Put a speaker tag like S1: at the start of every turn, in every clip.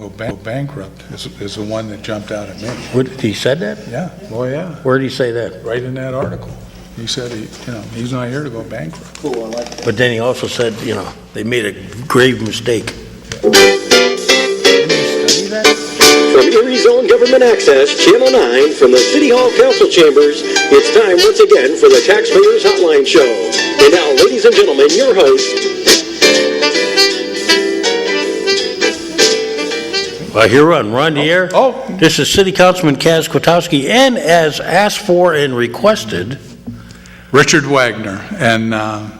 S1: Go bankrupt is the one that jumped out at me.
S2: What, he said that?
S1: Yeah, oh yeah,
S2: Where did he say that?
S1: right in that article. He said he's not here to go bankrupt.
S3: Cool, I like that.
S2: But then he also said, they made a grave mistake.
S4: From Erie's own Government Access, Channel 9, from the City Hall Council Chambers, it's time once again for the Taxpayers Hotline Show. And now, ladies and gentlemen, your host.
S2: Well, here we're on the air.
S1: Oh.
S2: This is City Councilman Kaz Kwiatkowski, and as asked for and requested,
S1: Richard Wagner, and I'm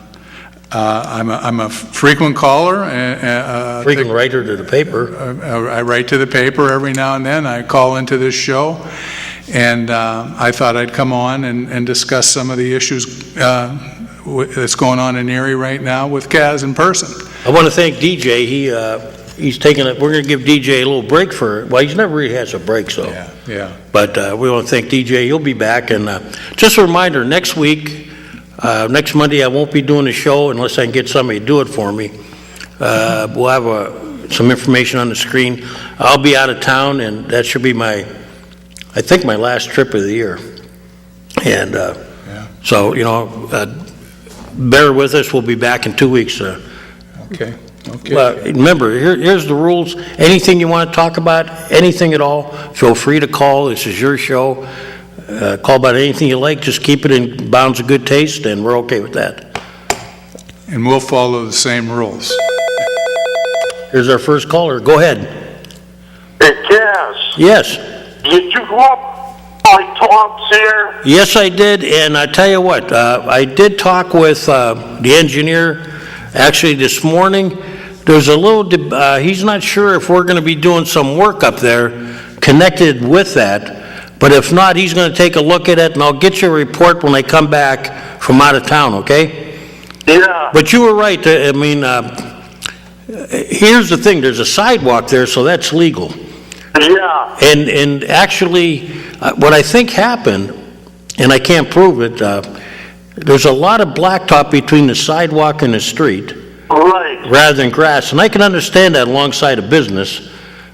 S1: a frequent caller.
S2: frequent writer to the paper.
S1: I write to the paper every now and then. I call into this show, and I thought I'd come on and discuss some of the issues that's going on in Erie right now with Kaz in person.
S2: I want to thank DJ. He's taking it. We're going to give DJ a little break he never really has a break, so.
S1: Yeah.
S2: But we want to thank DJ. He'll be back. And just a reminder, next week, next Monday, I won't be doing the show unless I can get somebody to do it for me. We'll have some information on the screen. I'll be out of town, and that should be I think my last trip of the year. And so, bear with us. We'll be back in 2 weeks.
S1: Okay.
S2: Well, remember, here's the rules. Anything you want to talk about, anything at all, feel free to call. This is your show. Call about anything you like. Just keep it in bounds of good taste, and we're okay with that.
S1: And we'll follow the same rules.
S2: Here's our first caller. Go ahead.
S5: Hey, Kaz.
S2: Yes.
S5: Did you go up by Tom's here?
S2: Yes, I did, and I tell you what, I did talk with the engineer actually this morning. There's a little, he's not sure if we're going to be doing some work up there connected with that, but if not, he's going to take a look at it, and I'll get you a report when I come back from out of town, okay?
S5: Yeah.
S2: But you were right. I mean, here's the thing. There's a sidewalk there, so that's legal.
S5: Yeah.
S2: And actually, what I think happened, and I can't prove it, there's a lot of blacktop between the sidewalk and the street.
S5: Right.
S2: Rather than grass, and I can understand that alongside a business,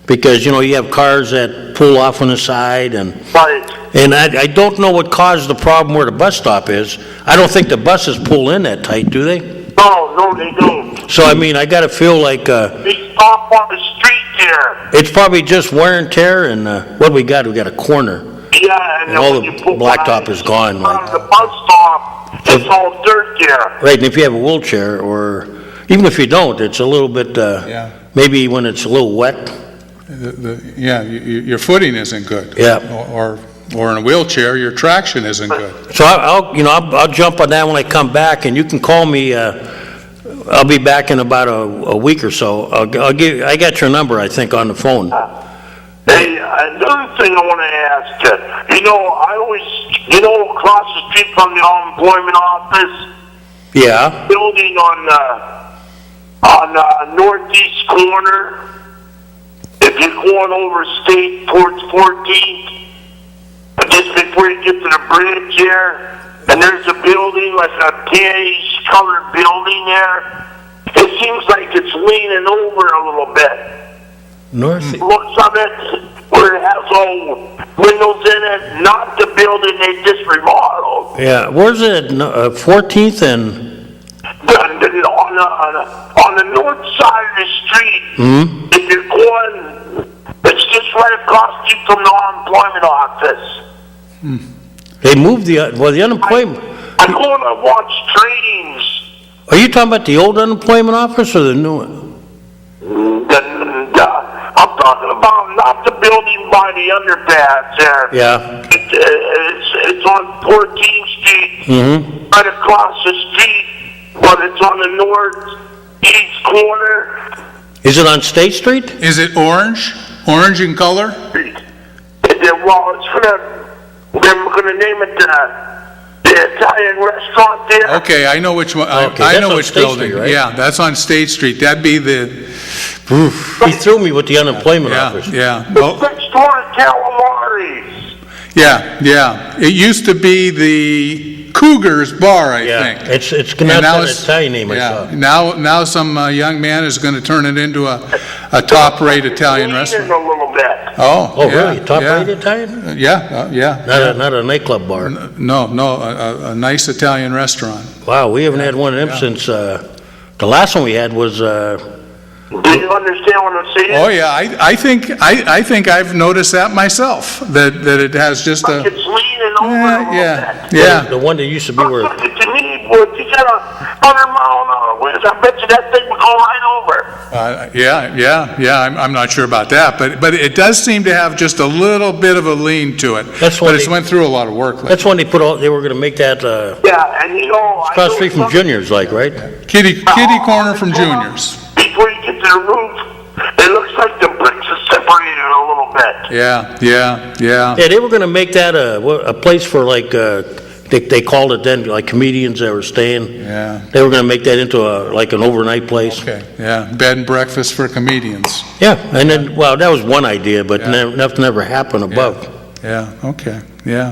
S2: because you have cars that pull off on the side, and I don't know what caused the problem where the bus stop is. I don't think the buses pull in that tight, do they?
S5: No, they don't.
S2: So I mean, I got to feel like
S5: They stop on the street there.
S2: it's probably just wear and tear, and what we got a corner,
S5: Yeah,
S2: and all the blacktop is gone.
S5: On
S2: Like,
S5: the bus stop, it's all dirt there.
S2: right, and if you have a wheelchair, or even if you don't, it's a little bit. Maybe when it's a little wet.
S1: Your footing isn't good.
S2: Yeah.
S1: Or in a wheelchair, your traction isn't good.
S2: So I'll jump on that when I come back, and you can call me. I'll be back in about a week or so. I got your number, I think, on the phone.
S5: Hey, another thing I want to ask you. I always, across the street from the unemployment office.
S2: Yeah.
S5: Building on northeast corner. If you're going over State towards 14th, just before you get to the bridge here, and there's a building, like a beige colored building there. It seems like it's leaning over a little bit.
S2: North.
S5: Looks of it, where it has all windows in it, not the building they just remodeled.
S2: Yeah. Where's it? 14th and.
S5: On the north side of the street, if you're going, it's just right across the street from the unemployment office.
S2: They moved the unemployment.
S5: I'm going to watch trains.
S2: Are you talking about the old unemployment office or the new one?
S5: I'm talking about not the building by the underpass there.
S2: Yeah.
S5: It's on 14th Street, right across the street, but it's on the northeast corner.
S2: Is it on State Street?
S1: Is it orange? Orange in color?
S5: Well, they're going to name it the Italian restaurant there.
S1: Okay, I know which one.
S2: Okay,
S1: I
S2: that's
S1: know
S2: on
S1: which
S2: State
S1: building.
S2: Street, right?
S1: Yeah, that's on State Street. That'd be the.
S2: He threw me with the unemployment office.
S1: Yeah.
S5: Well, next door to Calamari's.
S1: Yeah. It used to be the Cougar's Bar, I
S2: Yeah,
S1: think.
S2: it's
S1: And
S2: not
S1: now
S2: an
S1: it's-
S2: Italian name I
S1: yeah,
S2: saw.
S1: now some young man is going to turn it into a top-rate Italian
S5: Leaning
S1: restaurant.
S5: a little bit.
S1: Oh,
S2: Oh,
S1: yeah,
S2: really? Top
S1: yeah.
S2: rated Italian?
S1: Yeah.
S2: Not a nightclub bar?
S1: No, a nice Italian restaurant.
S2: Wow, we haven't had one of them since, the last one we had was,
S5: Do you understand what I'm saying?
S1: Oh, yeah, I think I've noticed that myself, that it has just
S5: Like
S1: a,
S5: it's leaning over a little bit.
S1: yeah.
S2: the one that used to be where,
S5: Look at the need, boy. You got a 100-mile-an-hour wind. I bet you that thing would go right over.
S1: I'm not sure about that, but it does seem to have just a little bit of a lean to it.
S2: That's when
S1: But it's
S2: they-
S1: went through a lot of work lately.
S2: that's when they they were gonna make that,
S5: Yeah, and you know, I
S2: across the
S5: know
S2: street from
S5: some-
S2: Junior's, like, right?
S1: Kitty corner from Junior's.
S5: Before you get to the roof, it looks like the bricks are separated a little bit.
S1: Yeah.
S2: Yeah, they were gonna make that a place for like, they called it then, like comedians that were staying.
S1: Yeah,
S2: They were gonna make that into like an overnight place.
S1: okay, yeah, bed and breakfast for comedians.
S2: Yeah, and then, well, that was one idea, but
S1: Yeah.
S2: nothing ever happened above.
S1: Yeah, okay, yeah.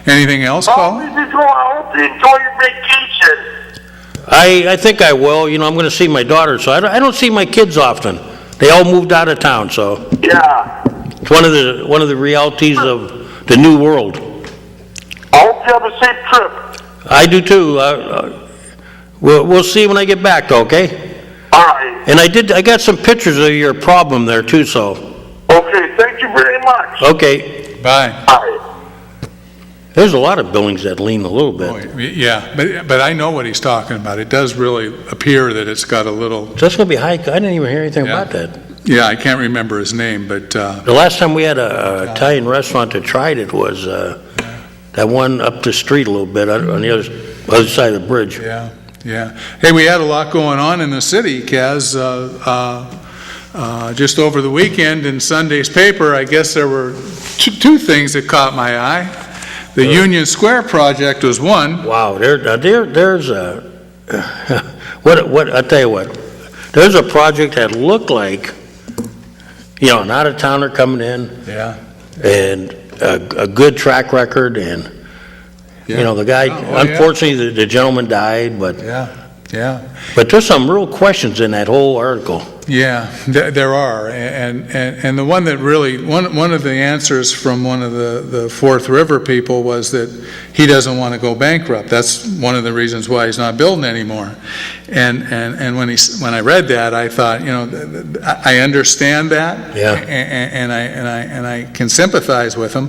S1: Anything else,
S5: Oh,
S1: Paul?
S5: Mrs. Joel, I hope you enjoy your vacation.
S2: I think I will, I'm gonna see my daughter, so I don't see my kids often. They all moved out of town, so
S5: Yeah.
S2: it's one of the realities of the new world.
S5: I hope you have a safe trip.
S2: I do too. We'll see when I get back, okay?
S5: All right.
S2: And I got some pictures of your problem there too, so,
S5: Okay, thank you very much.
S2: okay.
S1: Bye.
S5: All right.
S2: There's a lot of buildings that lean a little bit.
S1: Yeah, but I know what he's talking about. It does really appear that it's got a little,
S2: So that's gonna be high, I didn't even hear anything
S1: Yeah.
S2: about that.
S1: yeah, I can't remember his name, but,
S2: The last time we had a Italian restaurant that tried it was, that one up the street a little bit, on the other side of the bridge.
S1: yeah. Hey, we had a lot going on in the city, Kaz. Just over the weekend in Sunday's paper, I guess there were two things that caught my eye. The Union Square project was one.
S2: Wow, there's a, I'll tell you what, there's a project that looked like, an out-of-towner coming in,
S1: Yeah.
S2: and a good track record, and, the guy,
S1: Oh, yeah.
S2: unfortunately, the gentleman died, but there's some real questions in that whole article.
S1: Yeah, there are, and the one that really, one of the answers from one of the Fourth River people was that he doesn't want to go bankrupt. That's one of the reasons why he's not building anymore. And when I read that, I thought, I understand that.
S2: Yeah.
S1: And I can sympathize with him,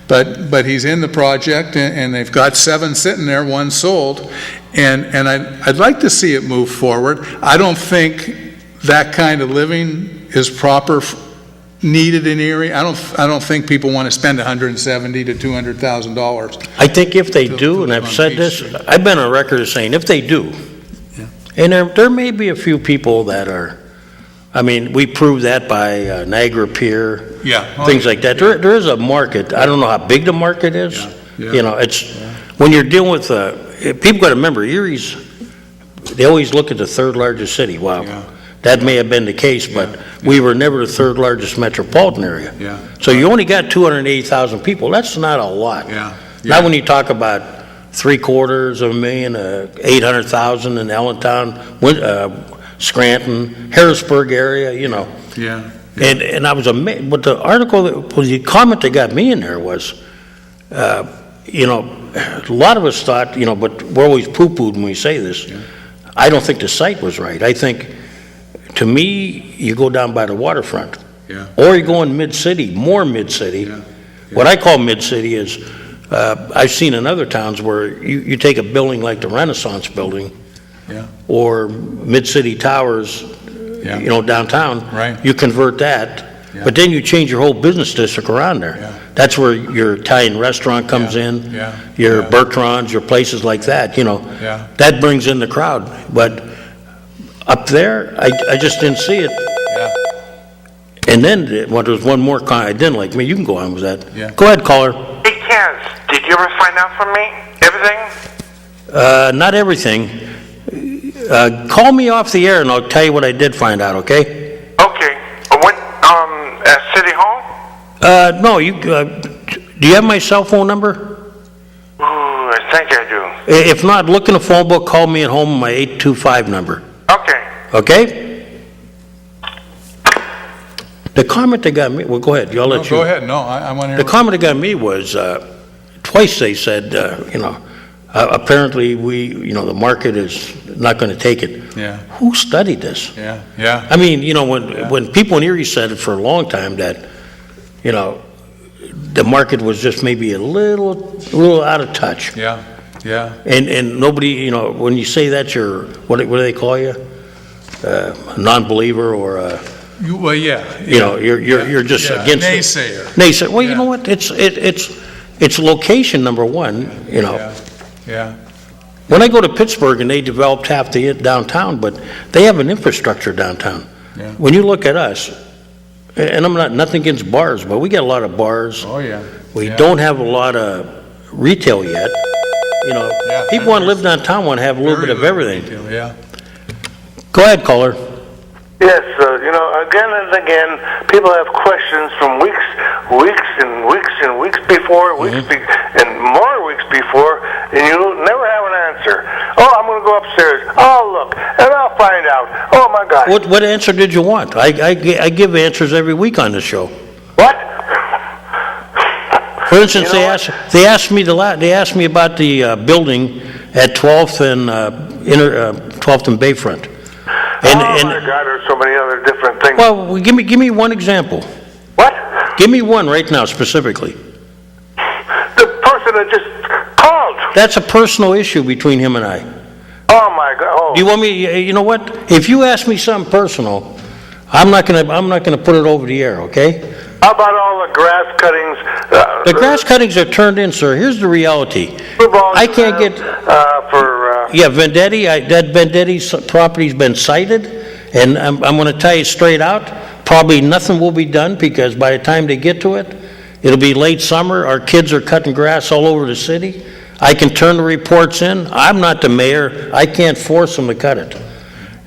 S1: but he's in the project, and they've got 7 sitting there, 1 sold, and I'd like to see it move forward. I don't think that kind of living is needed in Erie. I don't think people want to spend $170,000 to $200,000.
S2: I think if they
S1: To
S2: do, and
S1: live
S2: I've
S1: on
S2: said
S1: Peach
S2: this,
S1: Street.
S2: I've been on record as saying, if they do, and there may be a few people that are, we proved that by Niagara Pier,
S1: Yeah.
S2: things like that. There is a market. I don't know how big the market is.
S1: Yeah.
S2: When you're dealing with, people got to remember, Erie's, they always look at the 3rd largest city. Wow.
S1: Yeah.
S2: That may have been the case, but we were never the 3rd largest metropolitan area.
S1: Yeah.
S2: So you only got 280,000 people. That's not a lot.
S1: Yeah.
S2: Not when you talk about 750,000, 800,000 in Allentown, Scranton, Harrisburg area,
S1: Yeah.
S2: And I was amazed, but the the comment that got me in there was, a lot of us thought, but we're always poo-pooed when we say this. I don't think the site was right. I think, to me, you go down by the waterfront.
S1: Yeah.
S2: Or you go in mid-city, more mid-city.
S1: Yeah.
S2: What I call mid-city is, I've seen in other towns where you take a building like the Renaissance Building,
S1: Yeah.
S2: or Mid-City Towers,
S1: Yeah.
S2: downtown.
S1: Right.
S2: You convert that,
S1: Yeah.
S2: but then you change your whole business district around there.
S1: Yeah.
S2: That's where your Italian restaurant comes
S1: Yeah.
S2: in,
S1: Yeah.
S2: your
S1: Yeah.
S2: Bertrand's, your places like that,
S1: Yeah.
S2: That brings in the crowd. But up there, I just didn't see it.
S1: Yeah.
S2: And then, there was one more comment I didn't like. You can go on with that.
S1: Yeah.
S2: Go ahead, caller.
S5: Hey, Kaz, did you ever find out from me? Everything?
S2: Not everything. Call me off the air and I'll tell you what I did find out, okay?
S5: Okay. When, at City Hall?
S2: No, do you have my cell phone number?
S5: Ooh, it's
S2: If not, look in the phone book, call me at home on my 825 number.
S5: Okay.
S2: Okay? The comment that got me, well, go ahead, I'll let you.
S1: Go ahead, no, I want to hear.
S2: The comment that got me was, twice they said, apparently the market is not going to take it.
S1: Yeah,
S2: Who studied this?
S1: yeah.
S2: I mean, when people in Erie said it for a long time that, the market was just maybe a little out of touch.
S1: Yeah.
S2: And nobody, when you say that, what do they call you? A non-believer or a,
S1: Well, yeah.
S2: you're just
S1: Yeah,
S2: against it.
S1: naysayer.
S2: Well, you
S1: Yeah.
S2: know what? It's location, number one,
S1: Yeah.
S2: When I go to Pittsburgh and they developed half the downtown, but they have an infrastructure downtown.
S1: Yeah.
S2: When you look at us, and I'm nothing against bars, but we got a lot of bars.
S1: Oh, yeah.
S2: We
S1: Yeah.
S2: don't have a lot of retail yet.
S1: Yeah,
S2: People want to live downtown, want to have a little bit of everything.
S1: Retail, yeah.
S2: Go ahead, caller.
S3: Yes, again and again, people have questions from weeks before, and more weeks before, and you never have an answer. Oh, I'm going to go upstairs. Oh, look, and I'll find out. Oh, my God.
S2: What answer did you want? I give answers every week on this show.
S3: What?
S2: For instance,
S3: You know
S2: they asked me about the building at 12th and 12th and Bayfront.
S3: My God, there's so many other different things.
S2: Well, give me one example.
S3: What?
S2: Give me one right now specifically.
S3: The person that just called.
S2: That's a personal issue between him and I.
S3: Oh, my God. Oh.
S2: Do you want me? You know what? If you ask me something personal, I'm not gonna put it over the air. Okay?
S3: How about all the grass cuttings?
S2: The grass cuttings are turned in, sir. Here's the reality. I can't get. Yeah, Vendetti. That Vendetti's property's been cited, and I'm going to tell you straight out. Probably nothing will be done because by the time they get to it, it'll be late summer. Our kids are cutting grass all over the city. I can turn the reports in. I'm not the mayor. I can't force them to cut it.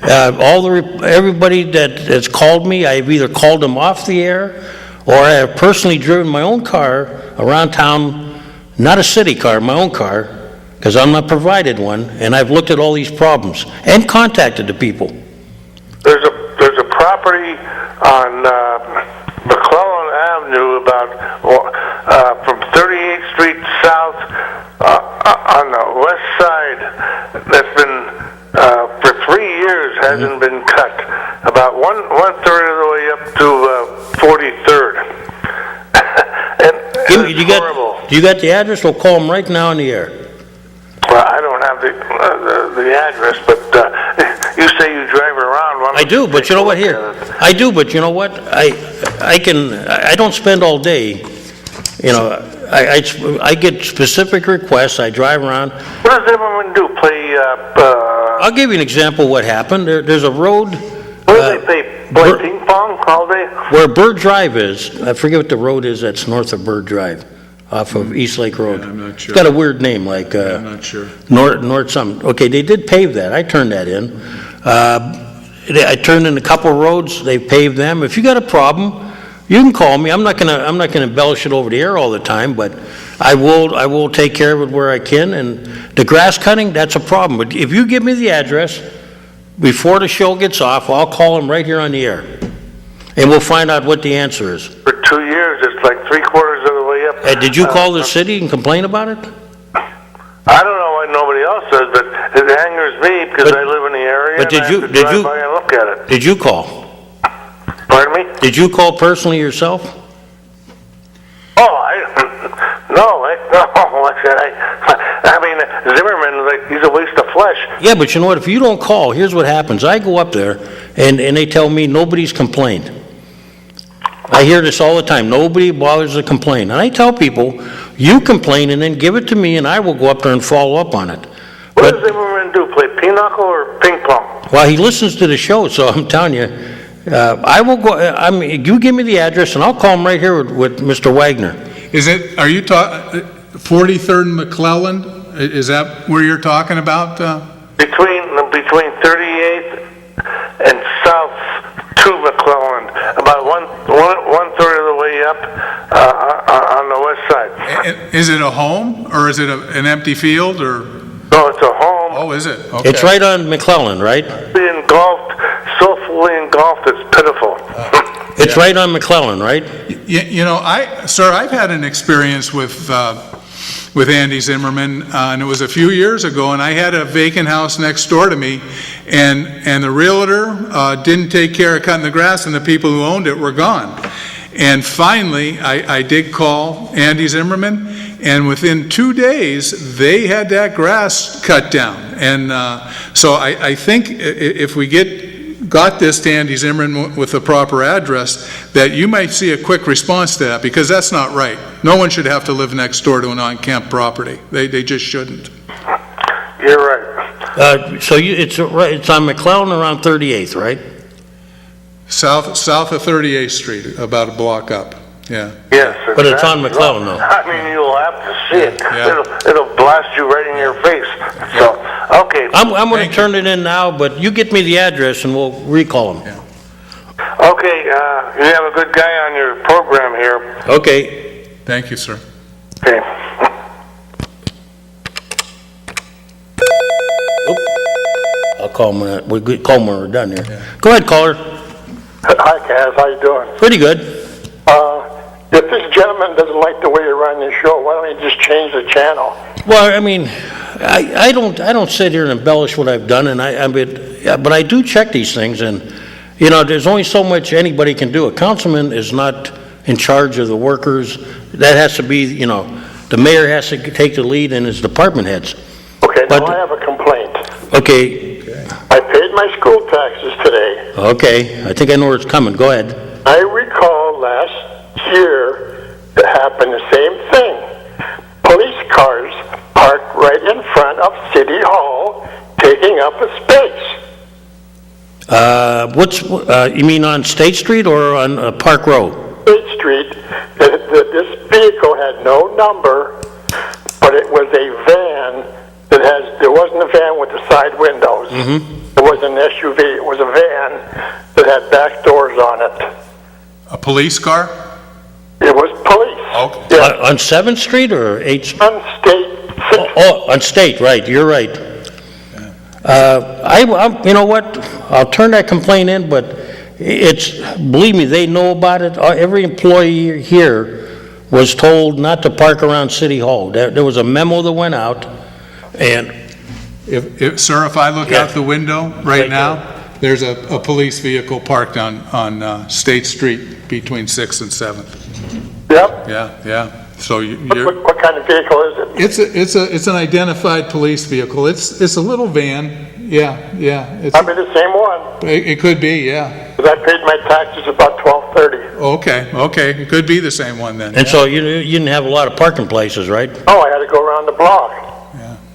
S2: Everybody that has called me, I've either called them off the air, or I have personally driven my own car around town, not a city car, my own car, because I'm not provided one, and I've looked at all these problems and contacted the people.
S3: There's a property on McClellan Avenue about from 38th Street south on the west side that's been for 3 years hasn't been cut. About one third of the way up to 43rd.
S2: Do you got the address? We'll call them right now in the air.
S3: Well, I don't have the address, but you say you drive around.
S2: I do, but you know what? Here, I do, but you know what? I don't spend all day. I get specific requests. I drive around.
S3: What does everyone do? Play?
S2: I'll give you an example of what happened. There's a road.
S3: What do they play ping pong all day?
S2: Where Bird Drive is, I forget what the road is that's north of Bird Drive, off of East Lake Road.
S1: Yeah, I'm not sure.
S2: It's got a weird name, like
S1: I'm not sure.
S2: North something. Okay, they did pave that. I turned that in. I turned in a couple of roads. They paved them. If you got a problem, you can call me. I'm not gonna embellish it over the air all the time, but I will take care of it where I can. And the grass cutting, that's a problem. But if you give me the address before the show gets off, I'll call them right here on the air, and we'll find out what the answer is.
S3: For 2 years, it's like 3/4 of the way up.
S2: Did you call the city and complain about it?
S3: I don't know what nobody else says, but it angers me because I live in the area.
S2: But
S3: and I have to drive by and look at it.
S2: Did you call?
S3: Pardon me?
S2: Did you call personally yourself?
S3: Oh, I mean, Zimmerman, he's a waste of flesh.
S2: Yeah, but you know what? If you don't call, here's what happens. I go up there, and they tell me nobody's complained. I hear this all the time. Nobody bothers to complain. And I tell people, you complain and then give it to me, and I will go up there and follow up on it.
S3: What does Zimmerman do? Play pinochle or ping pong?
S2: Well, he listens to the show, so I'm telling you, I will go. You give me the address, and I'll call him right here with Mr. Wagner.
S1: Are you talking 43rd and McClellan? Is that where you're talking about?
S3: Between 38th and south to McClellan, about one third of the way up on the west side.
S1: Is it a home or is it an empty field or?
S3: No,
S1: Oh, is it? Okay.
S2: It's right on McClellan, right?
S3: Being engulfed, so fully engulfed, it's pitiful.
S2: It's right on McClellan, right?
S1: You know, sir, I've had an experience with Andy Zimmerman, and it was a few years ago, and I had a vacant house next door to me, and the realtor didn't take care of cutting the grass, and the people who owned it were gone. And finally, I did call Andy Zimmerman, and within 2 days, they had that grass cut down. And so I think if we got this to Andy Zimmerman with the proper address, that you might see a quick response to that, because that's not right. No one should have to live next door to an on-camp property. They just shouldn't.
S3: You're right.
S2: So it's on McClellan around 38th, right?
S1: South of 38th Street, about a block up. Yeah.
S3: Yes.
S2: But it's on McClellan, though.
S3: I mean, you'll have to see it.
S1: Yeah.
S3: It'll blast you right in your face. So, okay.
S2: I'm going to turn it in now, but you get me the address and we'll recall him.
S1: Yeah.
S3: Okay, you have a good guy on your program here.
S2: Okay.
S1: Thank you, sir.
S3: Okay.
S2: I'll call him when we're done here. Yeah. Go ahead, caller.
S6: Hi, Kaz. How you doing?
S2: Pretty good.
S6: If this gentleman doesn't like the way you run your show, why don't you just change the channel?
S2: Well, I mean, I don't sit here and embellish what I've done, but I do check these things, and you know, there's only so much anybody can do. A councilman is not in charge of the workers. That has to be, you know, the mayor has to take the lead and his department heads.
S6: Okay,
S2: But-
S6: now I have a complaint.
S2: Okay.
S6: I paid my school taxes today.
S2: Okay. I think I know where it's coming. Go ahead.
S6: I recall last year that happened the same thing. Police cars parked right in front of City Hall, taking up a space.
S2: You mean on State Street or on Park Row?
S6: State Street, this vehicle had no number, but it was a van there wasn't a van with the side windows. It was an SUV. It was a van that had back doors on it.
S1: A police car?
S6: It was police.
S1: Okay.
S6: Yeah,
S2: On 7th Street or 8th Street?
S6: on State.
S2: Oh, on State, right, you're right. You know what, I'll turn that complaint in, but believe me, they know about it. Every employee here was told not to park around City Hall. There was a memo that went out, and...
S1: Sir, if I look
S2: Yeah.
S1: out the window right
S2: Right
S1: now, there's a police vehicle parked on State Street between 6th and 7th.
S6: Yep.
S1: Yeah. So you're...
S6: What kind of vehicle is it?
S1: It's an identified police vehicle. It's a little van. Yeah.
S6: I mean, the same one.
S1: It could be, yeah.
S6: Because I paid my taxes about 12:30.
S1: Okay. It could be the same one then.
S2: And so you didn't have a lot of parking places, right?
S6: Oh, I had to go around the block.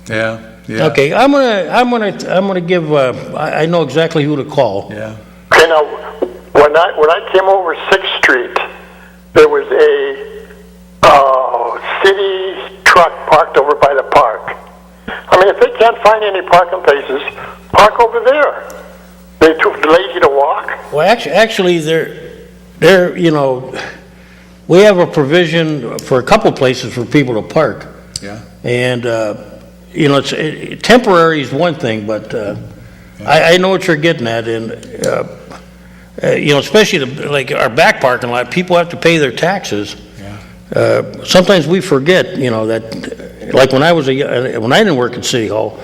S1: Yeah.
S2: Okay, I'm gonna give, I know exactly who to call.
S1: Yeah.
S6: Okay, now, when I came over 6th Street, there was a city truck parked over by the park. I mean, if they can't find any parking places, park over there. They're too lazy to walk.
S2: Well, actually, they're, you know, we have a provision for a couple places for people to park.
S1: Yeah.
S2: And, you know, temporary is one thing, but I know what you're getting at, and, you know, especially like our back parking lot, people have to pay their taxes.
S1: Yeah.
S2: Sometimes we forget, you know, that, like when I didn't work at City Hall,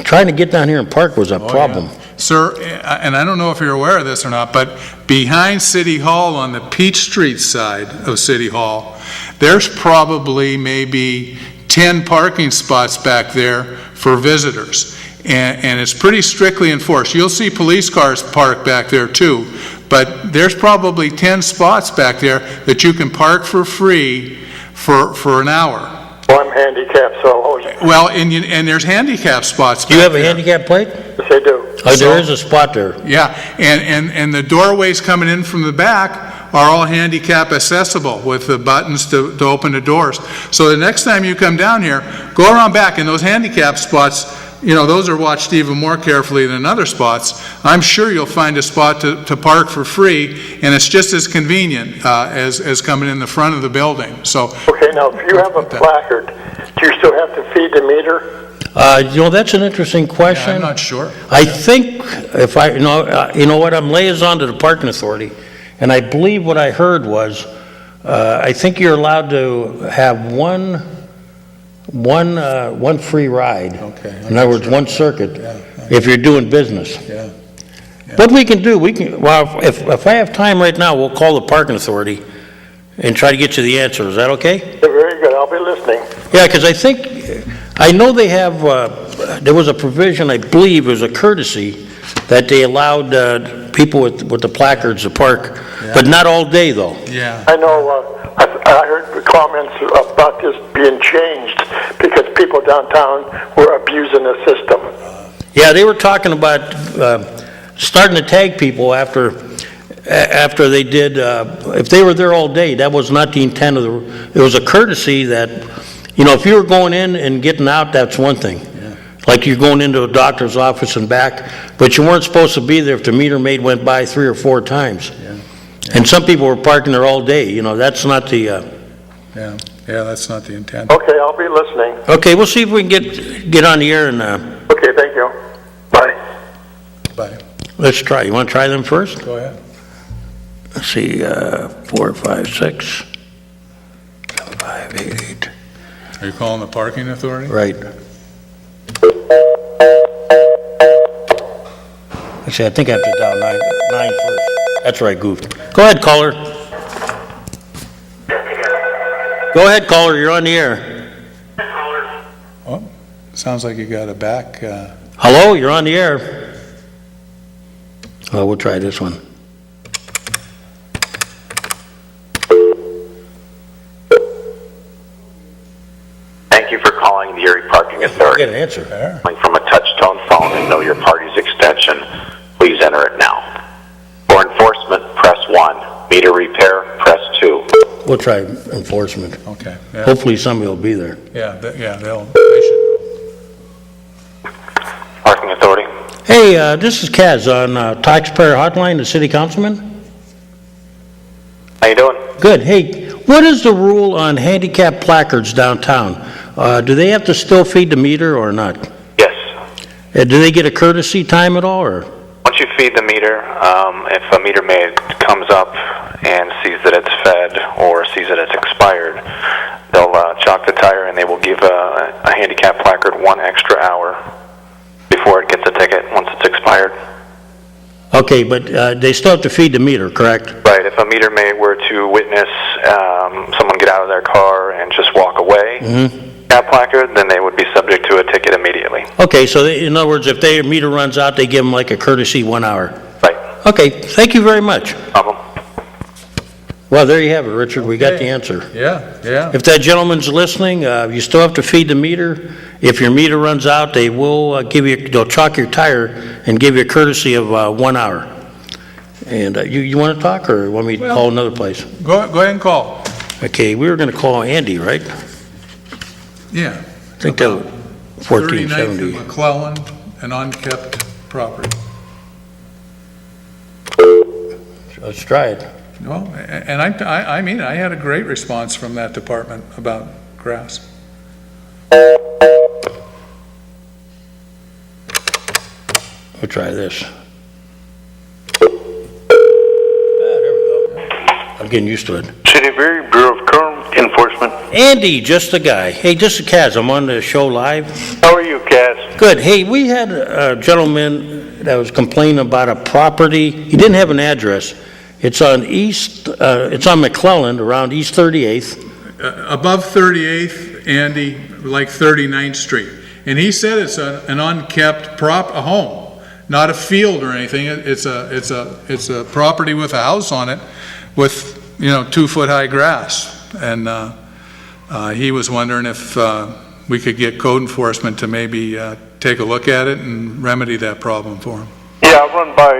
S2: trying to get down here and park was a problem.
S1: Yeah. Sir, and I don't know if you're aware of this or not, but behind City Hall on the Peach Street side of City Hall, there's probably maybe 10 parking spots back there for visitors. And it's pretty strictly enforced. You'll see police cars parked back there too, but there's probably 10 spots back there that you can park for free for an hour.
S6: Well, I'm handicapped, so...
S1: Well, and there's handicap spots back
S2: Do you have a
S1: there.
S2: handicap plate?
S6: Yes, I do.
S2: Oh, there is a spot there.
S1: Yeah, and the doorways coming in from the back are all handicap accessible with the buttons to open the doors. So the next time you come down here, go around back, and those handicap spots, you know, those are watched even more carefully than other spots. I'm sure you'll find a spot to park for free, and it's just as convenient as coming in the front of the building. So
S6: Okay, now, if you have a placard, do you still have to feed the meter?
S2: That's an interesting question.
S1: I'm not sure.
S2: I think if I, you know what, I'm liaison to the parking authority, and I believe what I heard was, I think you're allowed to have one free ride.
S1: Okay.
S2: In other words, one circuit, if you're doing business.
S1: Yeah.
S2: What we can do, well, if I have time right now, we'll call the parking authority and try to get you the answer. Is that okay?
S6: Very good, I'll be listening.
S2: Yeah, because I know they have, there was a provision, I believe, it was a courtesy, that they allowed people with the placards to park, but not all day, though.
S1: Yeah.
S6: I know, I heard comments about this being changed because people downtown were abusing the system.
S2: Yeah, they were talking about starting to tag people after they did, if they were there all day. That was not the intent of it was a courtesy that, if you were going in and getting out, that's one thing. Yeah. Like you're going into a doctor's office and back, but you weren't supposed to be there if the meter maid went by 3 or 4 times. Yeah. And some people were parking there all day. That's not the...
S1: Yeah, that's not the intent.
S6: Okay, I'll be listening.
S2: Okay, we'll see if we can get on the air and...
S6: Okay, thank you. Bye.
S1: Bye.
S2: Let's try. You want to try them first?
S1: Go ahead.
S2: Let's see, 4, 5, 6, 7, 5, 8, 8.
S1: Are you calling the parking authority?
S2: Right. Let's see, I think I have to dial 9 first. That's right, goofed. Go ahead, caller. Go ahead, caller, you're on the air.
S1: Oh, sounds like you got a back.
S2: Hello, you're on the air. Oh, we'll try this one.
S7: Thank you for calling the Erie Parking Authority.
S2: Get an answer.
S7: Calling from a touch-tone phone and know your party's extension, please enter it now. For enforcement, press 1. Meter repair, press 2.
S2: We'll try enforcement.
S1: Okay. Yeah.
S2: Hopefully somebody will be there.
S1: Yeah, they should know.
S7: Parking Authority.
S2: Hey, this is Kaz on Taxpayer Hotline, the city councilman.
S7: How you doing?
S2: Good. Hey, what is the rule on handicap placards downtown? Do they have to still feed the meter or not?
S7: Yes.
S2: Do they get a courtesy time at all, or?
S7: Once you feed the meter, if a meter maid comes up and sees that it's fed or sees that it's expired, they'll chalk the tire and they will give a handicap placard 1 extra hour before it gets a ticket once it's expired.
S2: Okay, but they still have to feed the meter, correct?
S7: Right. If a meter maid were to witness someone get out of their car and just walk away, that placard, then they would be subject to a ticket immediately.
S2: Okay, so in other words, if their meter runs out, they give them like a courtesy 1 hour.
S7: Right.
S2: Okay, thank you very much.
S7: Problem.
S2: Well, there you have it, Richard. We got the answer.
S1: Yeah.
S2: If that gentleman's listening, you still have to feed the meter. If your meter runs out, they will they'll chalk your tire and give you a courtesy of 1 hour. And you want to talk, or want me to call another place?
S1: Go ahead and call.
S2: Okay, we were going to call Andy, right?
S1: Yeah.
S2: I think that was
S1: 39th
S2: 1470.
S1: and McClellan, an unkept property.
S2: Let's try it.
S1: Well, and I mean, I had a great response from that department about grass.
S2: We'll try this. There we go. I'm getting used to it.
S5: City of Erie, Bureau of Code Enforcement.
S2: Andy, just a guy. Hey, this is Kaz. I'm on the show live.
S5: How are you, Cass?
S2: Good. Hey, we had a gentleman that was complaining about a property. He didn't have an address. It's on it's on McClellan, around East 38th.
S1: Above 38th, Andy, like 39th Street. And he said it's an unkept a home, not a field or anything. It's a property with a house on it with, 2-foot high grass. And he was wondering if we could get code enforcement to maybe take a look at it and remedy that problem for him.
S5: Yeah, I'll run by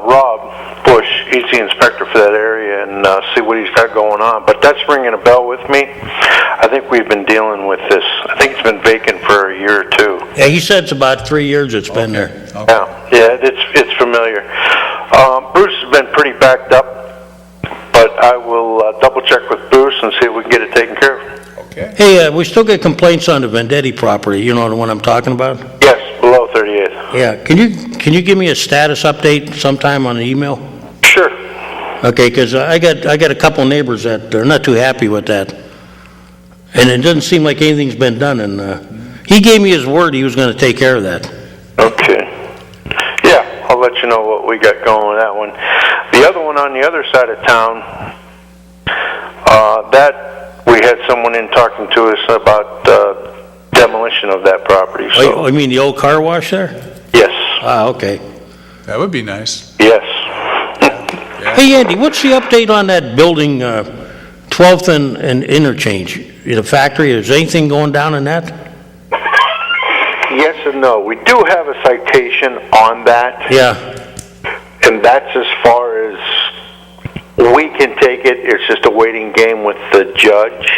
S5: Rob Bush. He's the inspector for that area, and see what he's got going on. But that's ringing a bell with me. I think we've been dealing with this. I think it's been vacant for a year or two.
S2: Yeah, he said it's about 3 years it's been there.
S1: Okay.
S5: Yeah, it's familiar. Bruce has been pretty backed up, but I will double check with Bruce and see if we can get it taken care of.
S1: Okay.
S2: Hey, we still get complaints on the Vendetti property, you know the one I'm talking about?
S5: Yes, below 38th.
S2: Yeah, can you give me a status update sometime on the email?
S5: Sure.
S2: Okay, because I got a couple neighbors that are not too happy with that. And it doesn't seem like anything's been done, and he gave me his word he was going to take care of that.
S8: Okay. Yeah, I'll let you know what we got going with that one. The other one on the other side of town, that we had someone in talking to us about demolition of that property. So.
S2: Oh, you mean the old car wash there?
S8: Yes.
S2: Ah, okay.
S1: That would be nice.
S8: Yes.
S2: Hey, Andy, what's the update on that building, 12th and Interchange? The factory, is anything going down in that?
S8: Yes and no. We do have a citation on that.
S2: Yeah.
S8: And that's as far as we can take it. It's just a waiting game with the judge.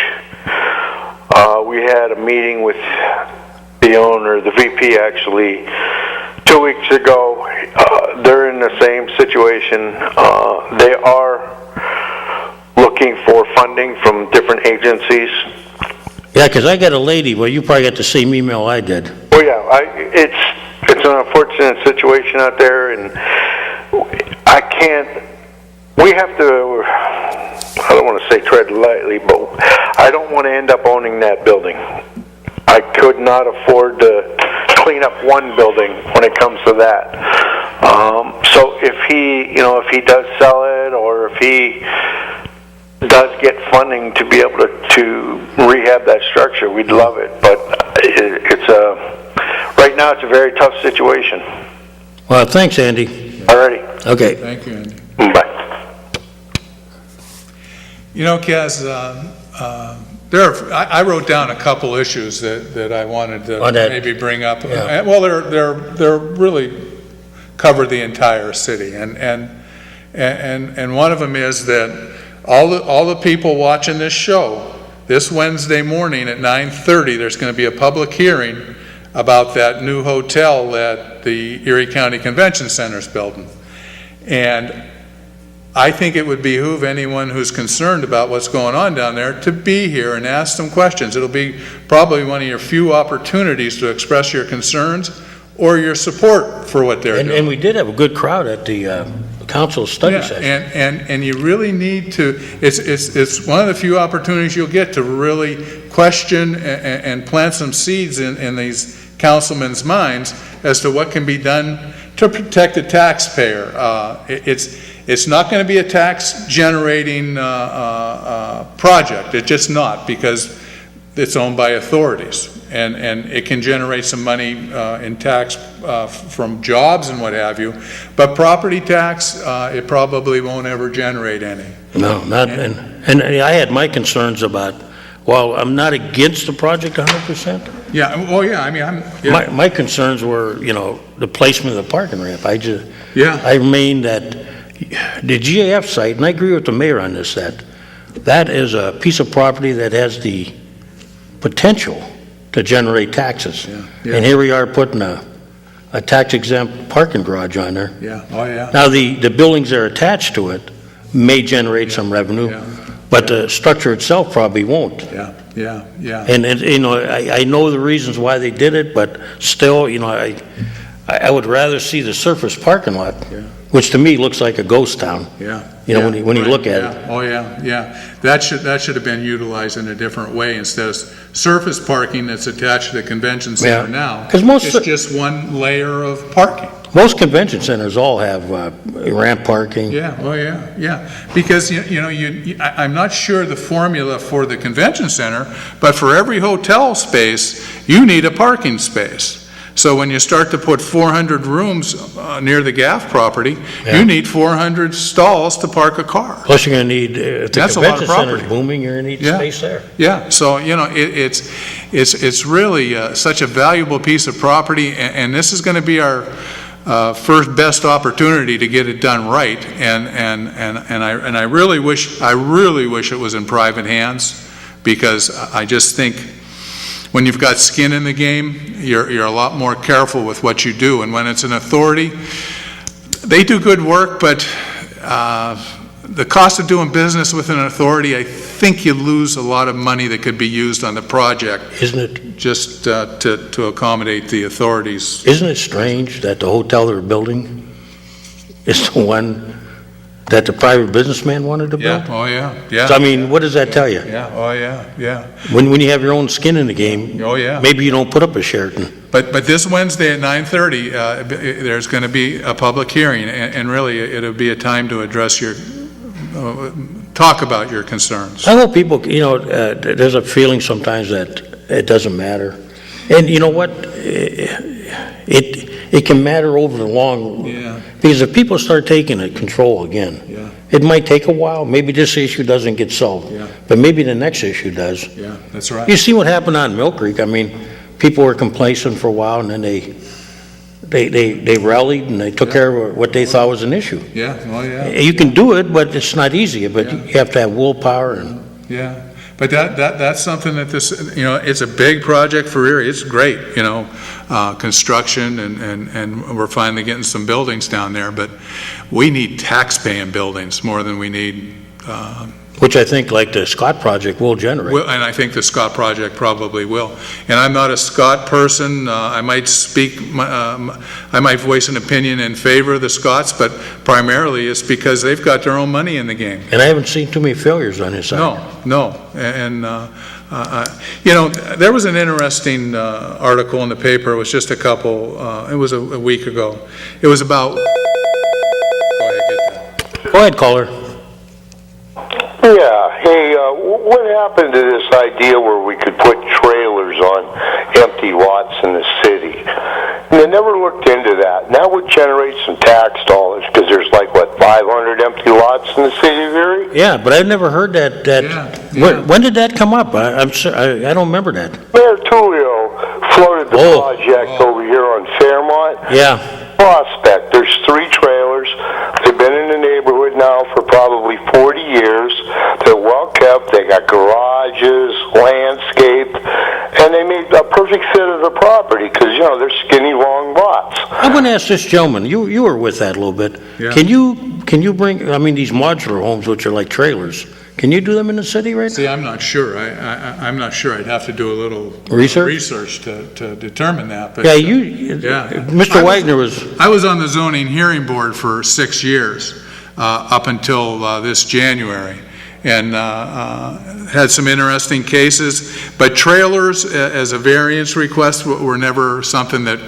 S8: We had a meeting with the owner, the VP actually, 2 weeks ago. They're in the same situation. They are looking for funding from different agencies.
S2: Yeah, because I got a lady, well, you probably got the same email I did.
S8: Oh yeah, it's an unfortunate situation out there, and I can't. We have to. I don't want to say tread lightly, but I don't want to end up owning that building. I could not afford to clean up one building when it comes to that. So if he does sell it, or if he does get funding to be able to rehab that structure, we'd love it. But right now it's a very tough situation.
S2: Well, thanks, Andy.
S8: Alrighty.
S2: Okay.
S1: Thank you, Andy.
S8: Bye.
S1: You know, Kaz, I wrote down a couple issues that I wanted to maybe bring up.
S2: Yeah.
S1: Well, they're really cover the entire city, and one of them is that all the people watching this show, this Wednesday morning at 9:30, there's going to be a public hearing about that new hotel that the Erie County Convention Center is building, and I think it would behoove anyone who's concerned about what's going on down there to be here and ask some questions. It'll be probably one of your few opportunities to express your concerns or your support for what they're doing.
S2: And we did have a good crowd at the council study session.
S1: And you really need to, it's one of the few opportunities you'll get to really question and plant some seeds in these councilmen's minds as to what can be done to protect the taxpayer. It's not going to be a tax-generating project. It's just not, because it's owned by authorities, and it can generate some money in tax from jobs and what have you. But property tax, it probably won't ever generate any.
S2: No, not. And I had my concerns about. Well, I'm not against the project 100%.
S1: Yeah. Well, yeah. I mean,
S2: My concerns were, the placement of the parking ramp.
S1: Yeah.
S2: I remain that the GAF site, and I agree with the mayor on this, that is a piece of property that has the potential to generate taxes.
S1: Yeah.
S2: And here we are putting a tax-exempt parking garage on there.
S1: Yeah. Oh, yeah.
S2: Now, the buildings that are attached to it may generate some revenue, but the structure itself probably won't.
S1: Yeah.
S2: And I know the reasons why they did it, but still, I would rather see the surface parking lot, which to me looks like a ghost town. When you look at it.
S1: Oh, yeah. That should have been utilized in a different way instead of surface parking that's attached to the convention center now.
S2: 'Cause
S1: it's just one layer of parking.
S2: Most convention centers all have ramp parking.
S1: Yeah. Because, I'm not sure the formula for the convention center, but for every hotel space, you need a parking space. So when you start to put 400 rooms near the GAF property, you need 400 stalls to park a car.
S2: Plus you're going to need, if the
S1: That's a lot of
S2: convention center's
S1: property.
S2: booming, you're going to need space there.
S1: Yeah, so, it's really such a valuable piece of property, and this is going to be our first best opportunity to get it done right, and I really wish it was in private hands, because I just think when you've got skin in the game, you're a lot more careful with what you do. And when it's an authority, they do good work, but the cost of doing business with an authority, I think you lose a lot of money that could be used on the project
S2: Isn't it,
S1: just to accommodate the authorities.
S2: isn't it strange that the hotel they're building is the one that the private businessman wanted to build?
S1: Yeah, oh, yeah, yeah.
S2: So, I mean, what does that tell you?
S1: Yeah, oh, yeah, yeah.
S2: When you have your own skin in the game,
S1: Oh, yeah.
S2: maybe you don't put up a Sheraton.
S1: But this Wednesday at 9:30, there's going to be a public hearing, and really, it'll be a time to address talk about your concerns.
S2: I hope people, there's a feeling sometimes that it doesn't matter. And you know what? It can matter over the long,
S1: Yeah.
S2: because if people start taking control again,
S1: Yeah.
S2: it might take a while. Maybe this issue doesn't get solved,
S1: Yeah.
S2: but maybe the next issue does.
S1: Yeah, that's right.
S2: You see what happened on Mill Creek. I mean, people were complacent for a while, and then they rallied and they took care of what they thought was an issue.
S1: Yeah, oh, yeah.
S2: You can do it, but it's not easy. But
S1: Yeah.
S2: you have to have willpower and.
S1: Yeah, but that's something that it's a big project for Erie. It's great, construction and we're finally getting some buildings down there, but we need tax-paying buildings more than we need,
S2: Which I think, like the Scott project, will generate.
S1: and I think the Scott project probably will. And I'm not a Scott person. I might I might voice an opinion in favor of the Scots, but primarily it's because they've got their own money in the game.
S2: And I haven't seen too many failures on his side.
S1: No. And, there was an interesting article in the paper. It was just it was a week ago. It was about, go ahead, get that.
S2: Go ahead, caller.
S8: Yeah, hey, what happened to this idea where we could put trailers on empty lots in the city? And they never looked into that. And that would generate some tax dollars, because there's 500 empty lots in the city of Erie?
S2: Yeah, but I've never heard that.
S1: Yeah.
S2: When did that come up? I'm sorry, I don't remember that.
S8: Mayor Tullio floated the project over here on Fairmont.
S2: Yeah.
S8: Prospect. There's 3 trailers. They've been in the neighborhood now for probably 40 years. They're well kept. They got garages, landscape, and they made a perfect fit of the property because, they're skinny, long lots.
S2: I'm going to ask this gentleman. You were with that a little bit.
S1: Yeah.
S2: Can you bring? These modular homes, which are like trailers. Can you do them in the city right now?
S1: See, I'm not sure. I'm not sure. I'd have to do a little
S2: Research
S1: to determine that. But,
S2: Yeah, Mr. Wagner was.
S1: I was on the zoning hearing board for 6 years, up until this January, and had some interesting cases. But trailers as a variance request were never something that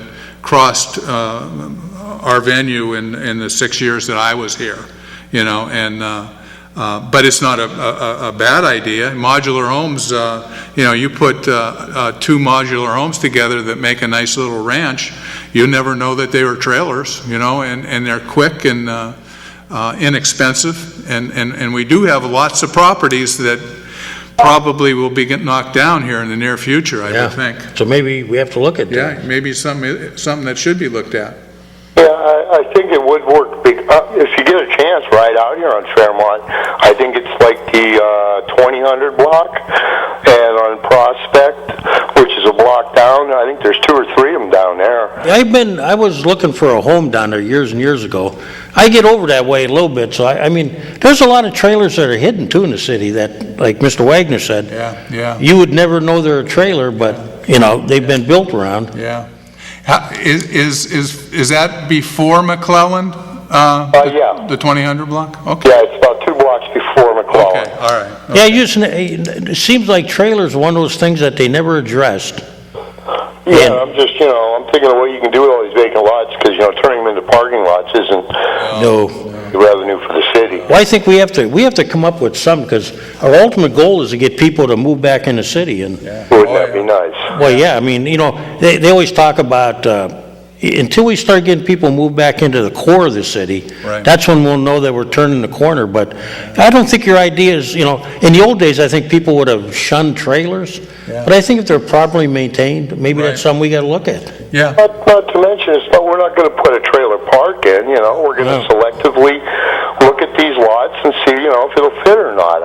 S1: crossed our venue in the 6 years that I was here, but it's not a bad idea. Modular homes, you put 2 modular homes together that make a nice little ranch, you never know that they were trailers, and they're quick and inexpensive. And we do have lots of properties that probably will be getting knocked down here in the near future, I would think.
S2: So maybe we have to look at that.
S1: Yeah, maybe something that should be looked at.
S8: Yeah, I think it would work. If you get a chance right out here on Fairmont, I think it's like the 2000 block, and on Prospect, which is a block down, I think there's 2 or 3 of them down there.
S2: I was looking for a home down there years and years ago. I get over that way a little bit, so there's a lot of trailers that are hidden too in the city that, like Mr. Wagner said,
S1: Yeah.
S2: you would never know they're a trailer, but, they've been built around.
S1: Yeah. Is that before McClellan?
S8: Yeah.
S1: The 2000 block? Okay.
S8: Yeah, it's about 2 blocks before McClellan.
S1: Okay, all right.
S2: Yeah, it seems like trailers are one of those things that they never addressed.
S8: Yeah, I'm just, I'm thinking of what you can do with all these vacant lots, because, turning them into parking lots isn't
S2: No.
S8: revenue for the city.
S2: Well, I think we have to come up with some, because our ultimate goal is to get people to move back in the city. And
S8: Wouldn't that be nice?
S2: well, yeah, they always talk about until we start getting people moved back into the core of the city,
S1: Right.
S2: that's when we'll know that we're turning the corner. But I don't think your idea is, in the old days, I think people would have shunned trailers.
S1: Yeah.
S2: But I think if they're properly maintained, maybe
S1: Right.
S2: that's something we got to look at.
S1: Yeah.
S8: Not to mention, we're not going to put a trailer park in, we're going to
S2: No.
S8: selectively look at these lots and see, if it'll fit or not.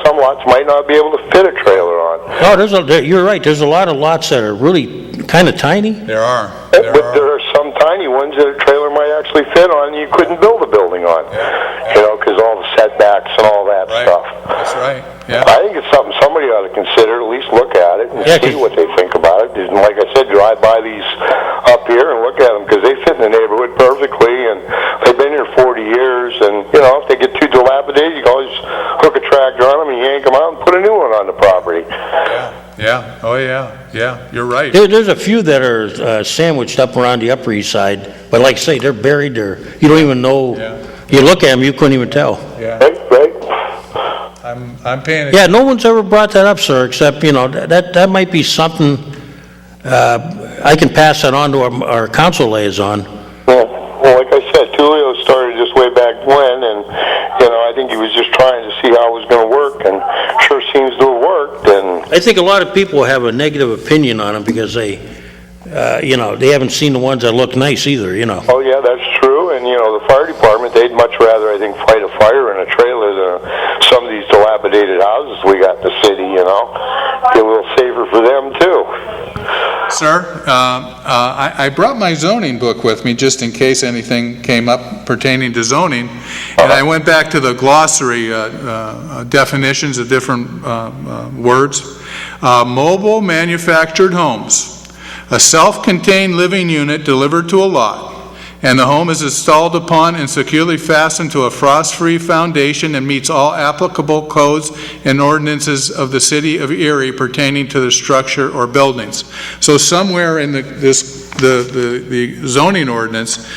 S8: Some lots might not be able to fit a trailer on.
S2: No, you're right. There's a lot of lots that are really kind of tiny.
S1: There are.
S8: But there are some tiny ones that a trailer might actually actually fit on, you couldn't build a building on. You know, because all the setbacks and all that stuff.
S1: That's right, yeah.
S8: I think it's something somebody ought to consider, at least look at it and see what they think about it. And like I said, drive by these up here and look at them, because they fit in the neighborhood perfectly, and they've been here 40 years, and, you know, if they get too dilapidated, you can always hook a tractor on them and yank them out and put a new one on the property.
S1: Yeah, oh yeah, you're right.
S2: There's a few that are sandwiched up around the Upper East Side, but like I say, they're buried there. You don't even know. You look at them, you couldn't even tell.
S8: Right.
S1: I'm paying attention.
S2: Yeah, no one's ever brought that up, sir, except, you know, that might be something, I can pass that on to our council liaison.
S8: Yeah. Well, like I said, Tulio started this way back when, and, you know, I think he was just trying to see how it was going to work, and sure seems to have worked. And
S2: I think a lot of people have a negative opinion on them because they, you know, they haven't seen the ones that look nice either, you know.
S8: oh yeah, that's true. And you know, the fire department, they'd much rather, I think, fight a fire in a trailer than some of these dilapidated houses we got in the city. You know, be a little safer for them too.
S1: Sir, I brought my zoning book with me just in case anything came up pertaining to zoning, and I went back to the glossary definitions of different words. Mobile manufactured homes. A self-contained living unit delivered to a lot, and the home is installed upon and securely fastened to a frost-free foundation and meets all applicable codes and ordinances of the city of Erie pertaining to the structure or buildings. So somewhere in the zoning ordinance,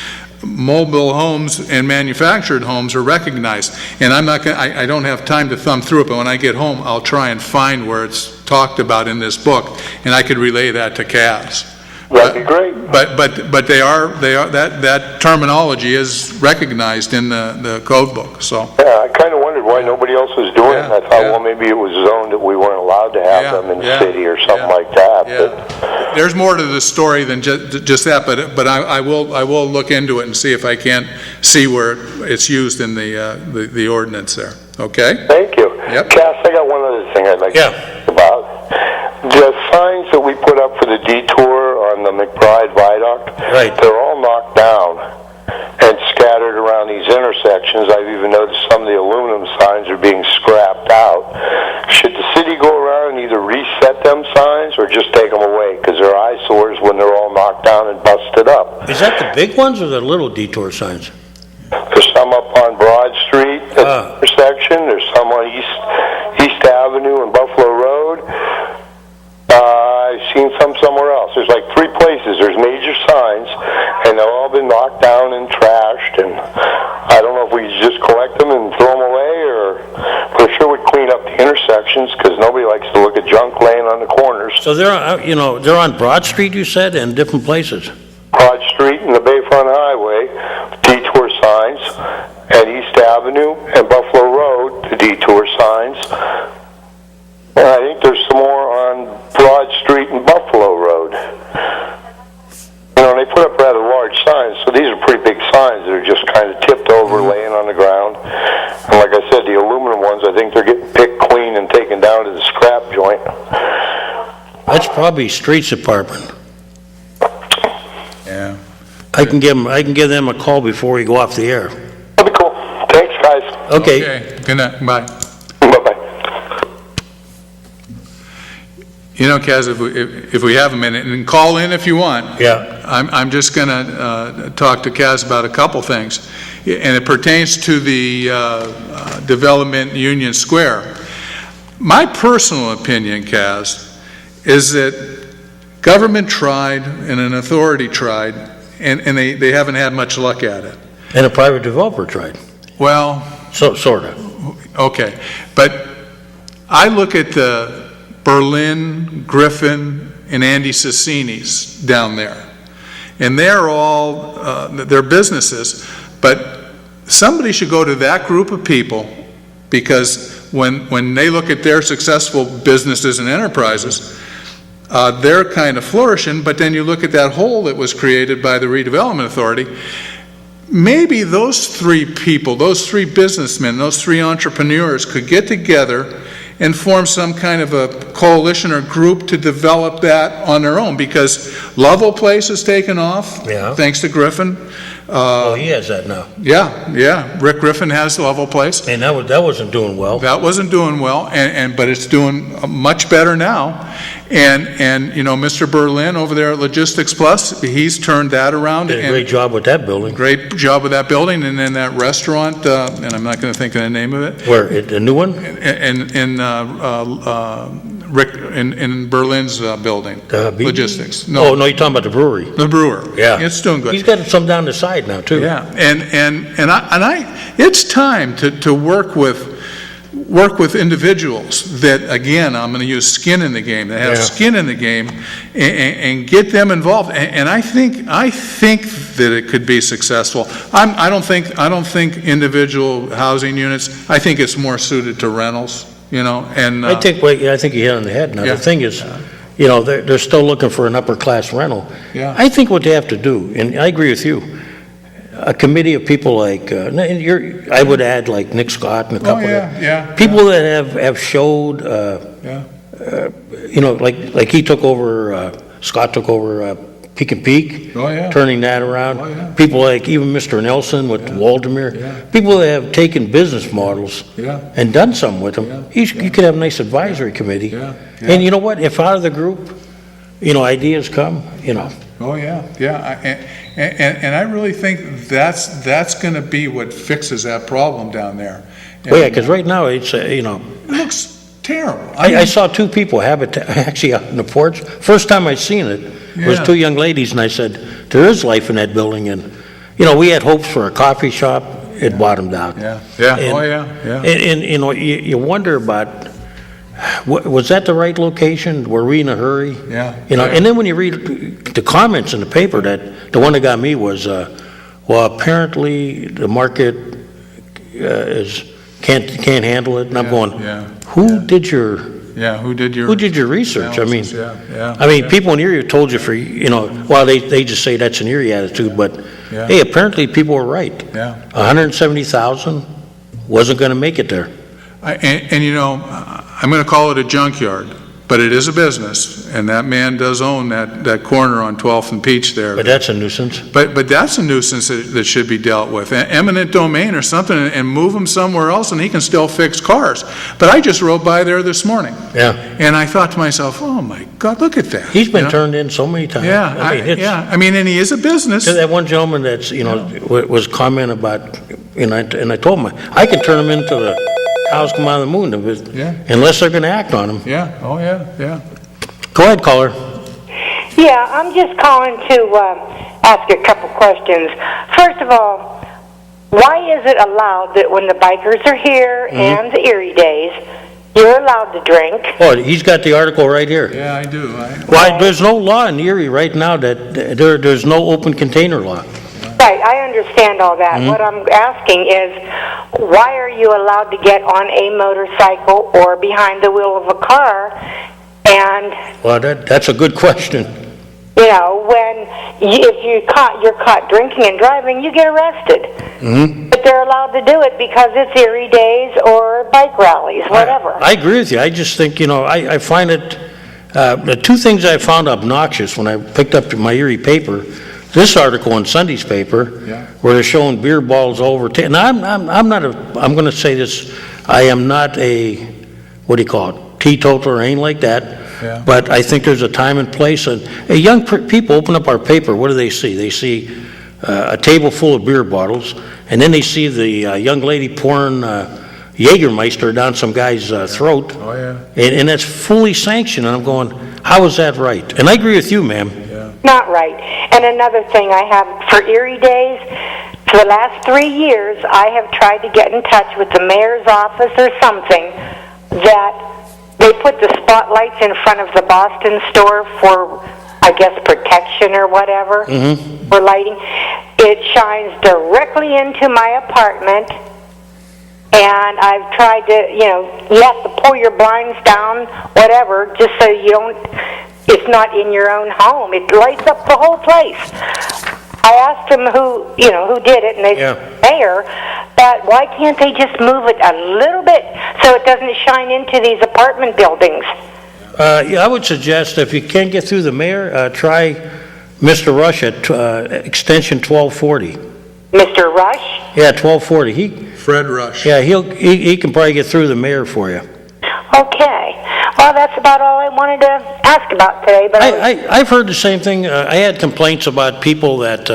S1: mobile homes and manufactured homes are recognized. And I'm not going I don't have time to thumb through it, but when I get home, I'll try and find where it's talked about in this book, and I could relay that to Kaz.
S8: That'd be great.
S1: But they are that terminology is recognized in the code book. So
S8: yeah, I kind of wondered why nobody else was doing it. I thought, well, maybe it was zoned that we weren't allowed to have them in the city or something like that.
S1: But there's more to the story than just that. But I will look into it and see if I can't see where it's used in the ordinance there. Okay.
S8: Thank you.
S1: Yep.
S8: Cass, I got one other thing I'd like to talk about. The signs that we put up for the detour on the McBride Viaduct, they're all knocked down and scattered around these intersections. I've even noticed some of the aluminum signs are being scrapped out. Should the city go around and either reset them signs or just take them away? Because they're eyesores when they're all knocked down and busted up.
S2: Is that the big ones or the little detour signs?
S8: There's some up on Broad Street at the intersection. There's some on East Avenue and Buffalo Road. I've seen some somewhere else. There's like 3 places. There's major signs, and they've all been knocked down and trashed. And I don't know if we just collect them and throw them away, or for sure would clean up the intersections, because nobody likes to look at junk laying on the corners.
S2: So they're they're on Broad Street, you said, and different places.
S8: Broad Street and the Bayfront Highway, detour signs, and East Avenue and Buffalo Road, the detour signs. And I think there's some more on Broad Street and Buffalo Road. You know, they put up rather large signs, so these are pretty big signs that are just kind of tipped over, laying on the ground. And like I said, the aluminum ones, I think they're getting picked clean and taken down to the scrap joint.
S2: That's probably Streets Department.
S1: yeah,
S2: I can give them a call before we go off the air.
S8: That'd be cool. Thanks, guys.
S2: Okay.
S1: Good night. Bye.
S8: Bye-bye.
S1: You know, Kaz, if we have a minute, and call in if you want.
S2: Yeah.
S1: I'm just going to talk to Kaz about a couple things, and it pertains to the development in Union Square. My personal opinion, Kaz, is that government tried and an authority tried, and they haven't had much luck at it.
S2: And a private developer tried.
S1: Well,
S2: Sort of.
S1: okay, but I look at the Berlin, Griffin, and Andy Cicini's down there, and they're all they're businesses, but somebody should go to that group of people, because when they look at their successful businesses and enterprises, they're kind of flourishing, but then you look at that hole that was created by the redevelopment authority. Maybe those 3 people, those 3 businessmen, those 3 entrepreneurs could get together and form some kind of a coalition or group to develop that on their own, because Lovell Place has taken off, thanks to Griffin.
S2: Oh, he has that now.
S1: Yeah. Rick Griffin has the level place.
S2: And that wasn't doing well.
S1: That wasn't doing well, but it's doing much better now. And Mr. Berlin over there at Logistics Plus, he's turned that around.
S2: Did a great job with that building.
S1: Great job with that building, and then that restaurant, and I'm not going to think of the name of it.
S2: Where, the new one?
S1: In Berlin's building, Logistics.
S2: Oh, no, you're talking about the brewery.
S1: The brewer.
S2: Yeah.
S1: It's doing good.
S2: He's got some down the side now, too.
S1: Yeah, it's time to work with individuals that, again, I'm going to use skin in the game, that have skin in the game, and get them involved. And I think that it could be successful. I don't think individual housing units. I think it's more suited to rentals. And
S2: I think you hit it on the head. Now, the thing is, they're still looking for an upper-class rental.
S1: Yeah.
S2: I think what they have to do, and I agree with you, a committee of people like, I would add like Nick Scott and a couple of people that have showed, like he took over, Scott took over Peak and Peak, turning that around. People like even Mr. Nelson with Waldemar, people that have taken business models and done something with them. You could have a nice advisory committee. And you know what? If out of the group, ideas come,
S1: Oh, yeah. And I really think that's going to be what fixes that problem down there.
S2: Well, yeah, because right now it's,
S1: It looks terrible.
S2: I saw two people actually out on the porch. First time I seen it was two young ladies, and I said, there is life in that building. And, we had hopes for a coffee shop. It bottomed out. And you wonder about, was that the right location? Were we in a hurry? And then when you read the comments in the paper, that the one that got me was, apparently the market can't handle it. And I'm going, who did your research? I mean, people in Erie told you they just say that's an Erie attitude, but hey, apparently people were right. 170,000 wasn't going to make it there.
S1: I'm going to call it a junkyard, but it is a business, and that man does own that corner on 12th and Peach there.
S2: But that's a nuisance.
S1: But that's a nuisance that should be dealt with. Eminent domain or something, and move him somewhere else, and he can still fix cars. But I just rode by there this morning. And I thought to myself, oh my God, look at that.
S2: He's been turned in so many times.
S1: And he is a business.
S2: That one gentleman that's, was commenting about, and I told him, I can turn him into the cows come out of the moon, unless they're going to act on them. Go ahead, caller.
S9: Yeah, I'm just calling to ask a couple questions. First of all, why is it allowed that when the bikers are here and the Erie days, you're allowed to drink?
S2: Oh, he's got the article right here.
S1: Yeah, I do.
S2: Why? There's no law in Erie right now that there's no open container law.
S9: Right, I understand all that. What I'm asking is, why are you allowed to get on a motorcycle or behind the wheel of a car? And
S2: well, that's a good question.
S9: If you're caught drinking and driving, you get arrested. But they're allowed to do it because it's Erie days or bike rallies, whatever.
S2: I agree with you. I just think I find it. The two things I found obnoxious when I picked up my Erie paper. This article in Sunday's paper, where they're showing beer balls over. And I'm going to say this. I am not a, teetotaler or anything like that. But I think there's a time and place. And young people open up our paper. What do they see? They see a table full of beer bottles, and then they see the young lady pouring Jägermeister down some guy's throat. And that's fully sanctioned. And I'm going, how is that right? And I agree with you, ma'am.
S9: Not right. And another thing I have for Erie days, for the last 3 years, I have tried to get in touch with the mayor's office or something that they put the spotlights in front of the Boston store for, I guess, protection or whatever, for lighting. It shines directly into my apartment, and I've tried to, you have to pull your blinds down, whatever, just so you don't... It's not in your own home. It lights up the whole place. I asked them who did it, and they said mayor, but why can't they just move it a little bit so it doesn't shine into these apartment buildings?
S2: I would suggest if you can't get through the mayor, try Mr. Rush at extension 1240.
S9: Mr. Rush?
S2: Yeah, 1240.
S1: Fred Rush.
S2: Yeah, he can probably get through the mayor for you.
S9: Okay. Well, that's about all I wanted to ask about today, but
S2: I've heard the same thing. I had complaints about people that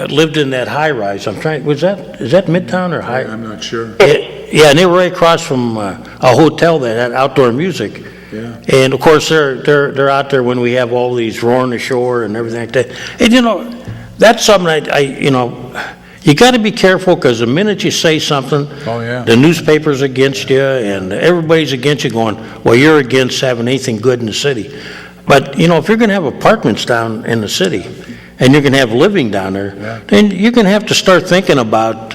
S2: lived in that high rise. Is that Midtown or high?
S1: I'm not sure.
S2: Yeah, and they were right across from a hotel that had outdoor music.
S1: Yeah.
S2: And of course, they're out there when we have all these roaring ashore and everything like that. And that's something you got to be careful, because the minute you say something,
S1: Oh, yeah.
S2: the newspaper's against you and everybody's against you, going, well, you're against having anything good in the city. But, if you're going to have apartments down in the city and you're going to have living down there, then you're going to have to start thinking about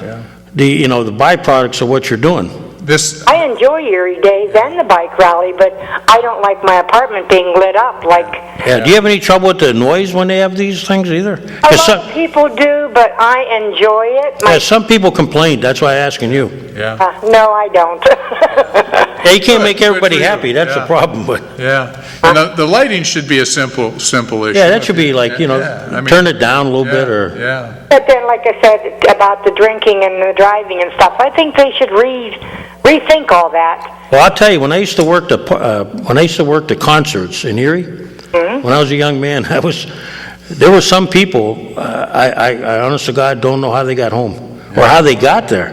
S2: the byproducts of what you're doing.
S9: I enjoy Erie Days and the bike rally, but I don't like my apartment being lit up like...
S2: Yeah, do you have any trouble with the noise when they have these things either?
S9: A lot of people do, but I enjoy it.
S2: Some people complain, that's why I'm asking you.
S1: Yeah.
S9: No, I don't.
S2: Yeah, you can't make everybody happy, that's the problem. But
S1: Yeah. And the lighting should be a simple issue.
S2: yeah, that should be like, turn it down a little bit, or...
S1: Yeah.
S9: But then, like I said, about the drinking and the driving and stuff, I think they should rethink all that.
S2: Well, I'll tell you, when I used to work the concerts in Erie, when I was a young man, there were some people, I honest to God don't know how they got home or how they got there.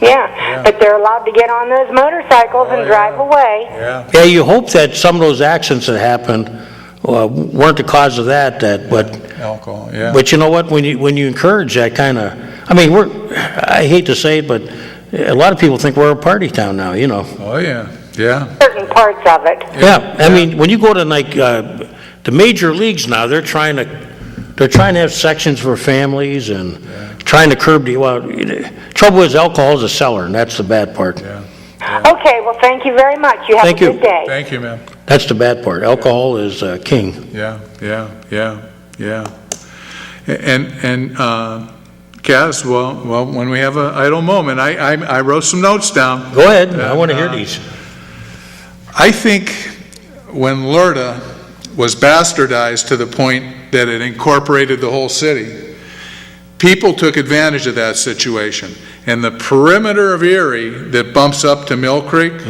S9: Yeah, but they're allowed to get on those motorcycles and drive away.
S2: Yeah, you hope that some of those accidents that happened weren't the cause of that, but
S1: Alcohol, yeah.
S2: But you know what? When you encourage that kind of, I hate to say it, but a lot of people think we're a party town now.
S1: Oh, yeah. Yeah.
S9: Certain parts of it.
S2: Yeah. I mean, when you go to like the major leagues now, they're trying to have sections for families and trying to curb trouble is alcohol is a seller, and that's the bad part.
S1: Yeah.
S9: Okay, well, thank you very much. You have a good day.
S1: Thank you, ma'am.
S2: That's the bad part. Alcohol is king.
S1: Yeah. And Kaz, well, when we have an idle moment, I wrote some notes down.
S2: Go ahead. I want to hear these.
S1: I think when LRTA was bastardized to the point that it incorporated the whole city, people took advantage of that situation. And the perimeter of Erie that bumps up to Mill Creek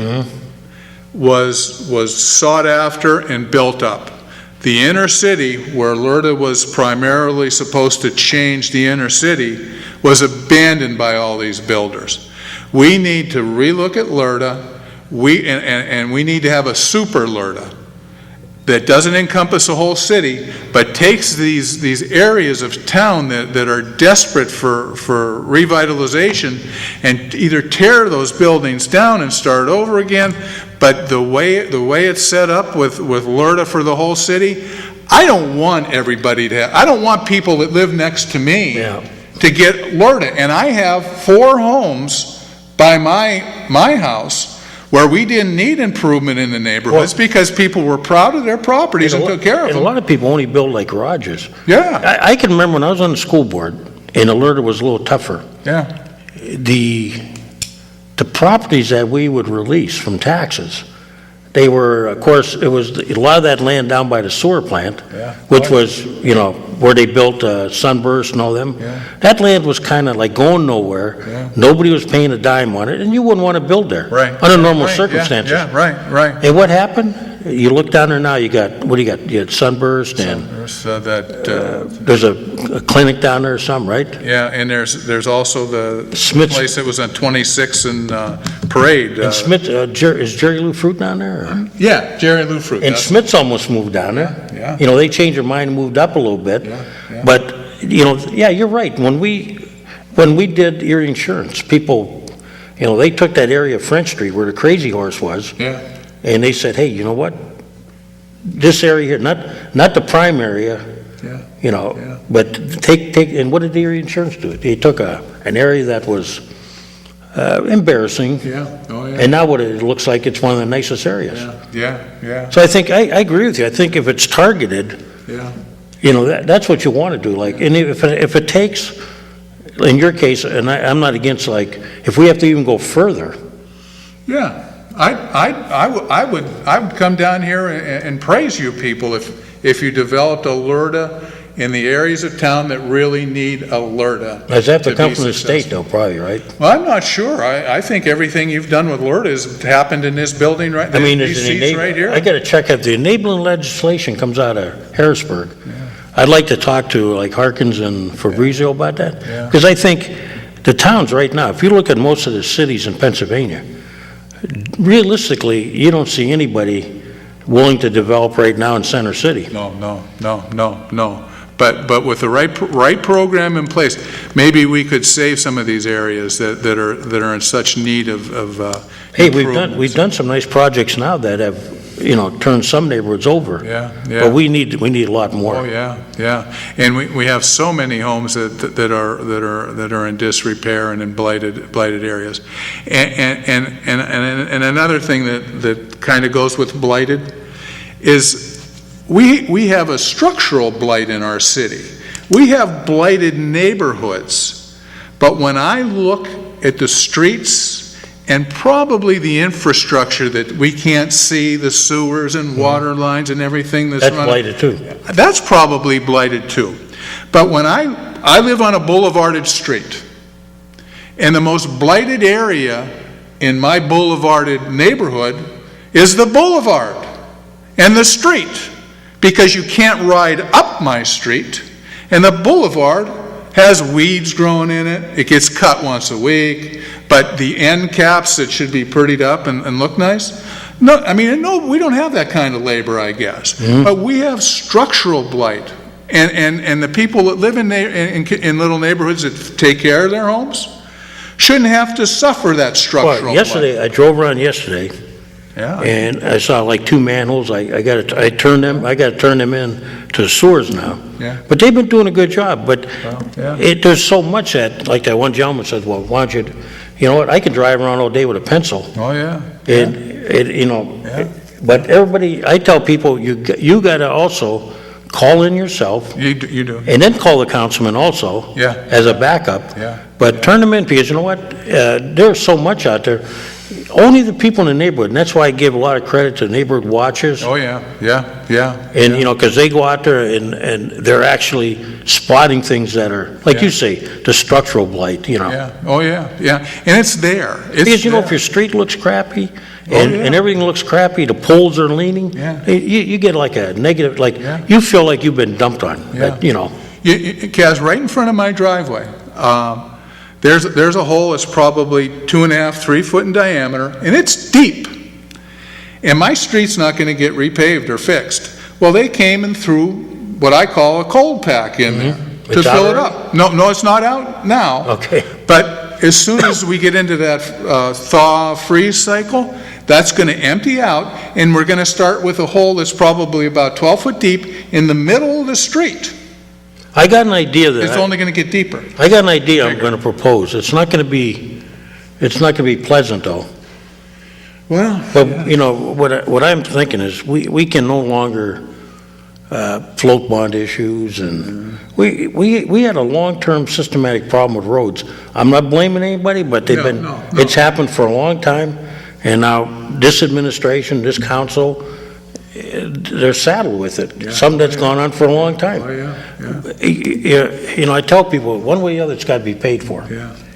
S1: was sought after and built up. The inner city, where LRTA was primarily supposed to change the inner city, was abandoned by all these builders. We need to relook at LRTA, and we need to have a super LRTA that doesn't encompass the whole city, but takes these areas of town that are desperate for revitalization and either tear those buildings down and start over again. But the way it's set up with LRTA for the whole city, I don't want everybody I don't want people that live next to me to get LRTA. And I have 4 homes by my house where we didn't need improvement in the neighborhoods because people were proud of their properties and took care of them.
S2: And a lot of people only build like garages.
S1: Yeah.
S2: I can remember when I was on the school board and LRTA was a little tougher.
S1: Yeah.
S2: The properties that we would release from taxes, they were, of course, it was a lot of that land down by the sewer plant, which was, where they built Sunburst and all them.
S1: Yeah.
S2: That land was kind of like going nowhere.
S1: Yeah.
S2: Nobody was paying a dime on it, and you wouldn't want to build there under normal circumstances.
S1: Yeah, right.
S2: And what happened? You look down there now, you got, what do you got? You had Sunburst and
S1: There's
S2: there's a clinic down there or something, right?
S1: Yeah, and there's also the
S2: Smith's-
S1: place that was on 26 and Parade.
S2: And Smith, is Jerry Lou Fruit down there? Or?
S1: Yeah, Jerry Lou Fruit.
S2: And Smith's almost moved down there.
S1: Yeah.
S2: They changed their mind and moved up a little bit.
S1: Yeah.
S2: But, you're right. When we did Erie Insurance, people, they took that area of French Street where the Crazy Horse was.
S1: Yeah.
S2: And they said, hey, you know what? This area here, not the prime area, but take, and what did the Erie Insurance do? They took an area that was embarrassing.
S1: Yeah. Oh, yeah.
S2: And now what it looks like, it's one of the nicest areas.
S1: Yeah.
S2: So I think, I agree with you. I think if it's targeted, that's what you want to do. Like, and if it takes, in your case, and I'm not against, like, if we have to even go further.
S1: Yeah. I would come down here and praise you people if you developed a LRTA in the areas of town that really need LRTA.
S2: Does that have to
S1: to
S2: come
S1: be
S2: from the state though,
S1: successful.
S2: probably, right?
S1: Well, I'm not sure. I think everything you've done with LRTA has happened in this building right,
S2: I mean,
S1: these
S2: there's an
S1: seats right here.
S2: I gotta check if the enabling legislation comes out of Harrisburg. I'd like to talk to like Harkins and Fabrizio about that.
S1: Yeah.
S2: Because I think the towns right now, if you look at most of the cities in Pennsylvania, realistically, you don't see anybody willing to develop right now in Center City.
S1: No. But with the right program in place, maybe we could save some of these areas that are in such need of
S2: Hey,
S1: improvements.
S2: we've done some nice projects now that have, turned some neighborhoods over.
S1: Yeah.
S2: But we need a lot more.
S1: Oh, yeah. And we have so many homes that are in disrepair and in blighted areas. And another thing that kind of goes with blighted is we have a structural blight in our city. We have blighted neighborhoods, but when I look at the streets and probably the infrastructure that we can't see, the sewers and water lines and everything that's running.
S2: Blighted too.
S1: That's probably blighted too. But when I live on a boulevarded street, and the most blighted area in my boulevarded neighborhood is the boulevard and the street, because you can't ride up my street, and the boulevard has weeds growing in it. It gets cut once a week, but the end caps that should be prettied up and look nice. No, we don't have that kind of labor, I guess.
S2: Mm-hmm.
S1: But we have structural blight, and the people that live in little neighborhoods that take care of their homes shouldn't have to suffer that structural
S2: Well, yesterday,
S1: blight.
S2: I drove around yesterday,
S1: Yeah.
S2: and I saw like 2 manholes. I got to turn them in to the sewers now.
S1: Yeah.
S2: But they've been doing a good job. But
S1: yeah.
S2: there's so much that, like that one gentleman said, well, why don't you know what? I can drive around all day with a pencil.
S1: Oh, yeah.
S2: But everybody, I tell people, you got to also call in yourself.
S1: You do.
S2: And then call the councilman also.
S1: Yeah.
S2: As a backup.
S1: Yeah.
S2: But turn them in, because you know what? There's so much out there. Only the people in the neighborhood, and that's why I give a lot of credit to neighborhood watchers.
S1: Oh, yeah.
S2: And, because they go out there and they're actually spotting things that are, like you say, the structural blight,
S1: Yeah. Oh, yeah. And it's there.
S2: Because, if your street looks crappy and everything looks crappy, the poles are leaning,
S1: Yeah.
S2: you get like a negative,
S1: Yeah.
S2: you feel like you've been dumped on,
S1: Yeah. Kaz, right in front of my driveway, there's a hole that's probably 2.5, 3 foot in diameter, and it's deep. And my street's not going to get repaved or fixed. Well, they came and threw what I call a cold pack in there to
S2: It's out
S1: fill it
S2: already?
S1: up. No, it's not out now.
S2: Okay.
S1: But as soon as we get into that thaw-freeze cycle, that's going to empty out, and we're going to start with a hole that's probably about 12 foot deep in the middle of the street.
S2: I got an idea that
S1: It's only going to get deeper.
S2: I got an idea I'm going to propose. It's not going to be pleasant though.
S1: Well,
S2: But, what I'm thinking is we can no longer float bond issues, and we had a long-term systematic problem with roads. I'm not blaming anybody, but
S1: No.
S2: it's happened for a long time, and now this administration, this council, they're saddled with it.
S1: Yeah.
S2: Something that's gone on for a long time.
S1: oh, yeah.
S2: I tell people, one way or the other, it's got to be paid for.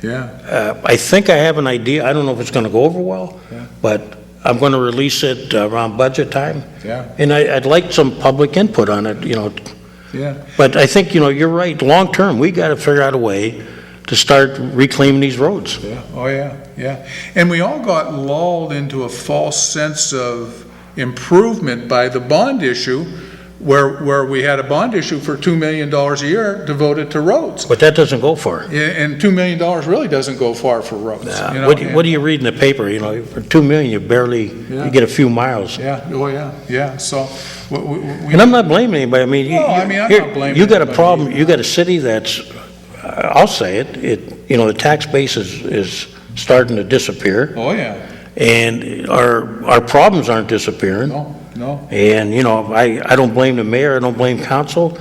S1: Yeah.
S2: I think I have an idea. I don't know if it's going to go over well,
S1: Yeah.
S2: but I'm going to release it around budget time.
S1: Yeah.
S2: And I'd like some public input on it,
S1: Yeah.
S2: But I think, you're right. Long term, we got to figure out a way to start reclaiming these roads.
S1: Yeah. Oh, yeah. And we all got lulled into a false sense of improvement by the bond issue, where we had a bond issue for $2 million a year devoted to roads.
S2: But that doesn't go far.
S1: Yeah, and $2 million really doesn't go far for roads.
S2: What do you read in the paper? For $2 million, you get a few miles.
S1: Yeah, oh, yeah. So,
S2: And I'm not blaming anybody.
S1: I'm not blaming
S2: you got a
S1: anybody
S2: problem.
S1: either.
S2: You got a city that's, I'll say it, the tax base is starting to disappear.
S1: oh, yeah.
S2: And our problems aren't disappearing.
S1: No.
S2: And, I don't blame the mayor, I don't blame council,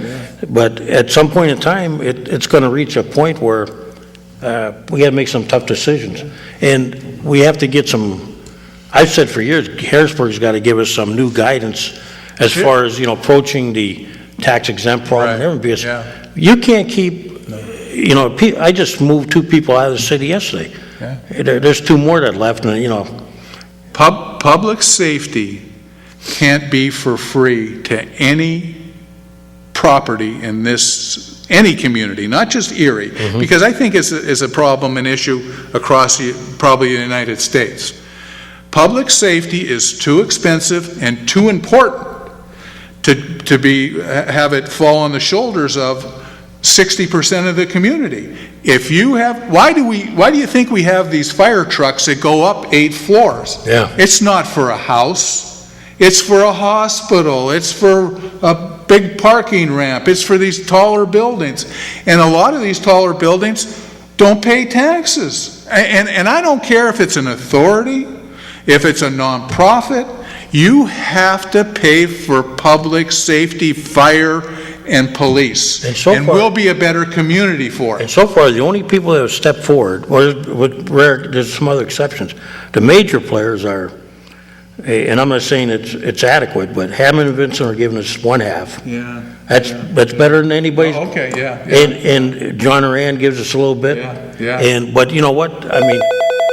S2: but at some point in time, it's going to reach a point where we got to make some tough decisions. And we have to get I've said for years, Harrisburg's got to give us some new guidance as far as, approaching the tax exempt for
S1: Right,
S2: them, because
S1: yeah.
S2: you can't keep, you know, I just moved 2 people out of the city yesterday.
S1: Yeah.
S2: There's 2 more that left, and, you know.
S1: Public safety can't be for free to any property in any community, not just Erie, because I think it's a problem, an issue across probably the United States. Public safety is too expensive and too important to have it fall on the shoulders of 60% of the community. If you have, why do you think we have these fire trucks that go up 8 floors?
S2: Yeah.
S1: It's not for a house. It's for a hospital. It's for a big parking ramp. It's for these taller buildings. And a lot of these taller buildings don't pay taxes. And I don't care if it's an authority, if it's a nonprofit, you have to pay for public safety, fire, and police.
S2: And so far,
S1: we'll be a better community for
S2: and
S1: it.
S2: so far, the only people that have stepped forward, with rare, there's some other exceptions, the major players are, and I'm not saying it's adequate, but Hammond and Vincent are giving us 1/2.
S1: Yeah.
S2: That's better than anybody's.
S1: Oh, okay, yeah.
S2: And John Oran gives us a little bit.
S1: Yeah.
S2: But you know what? I mean,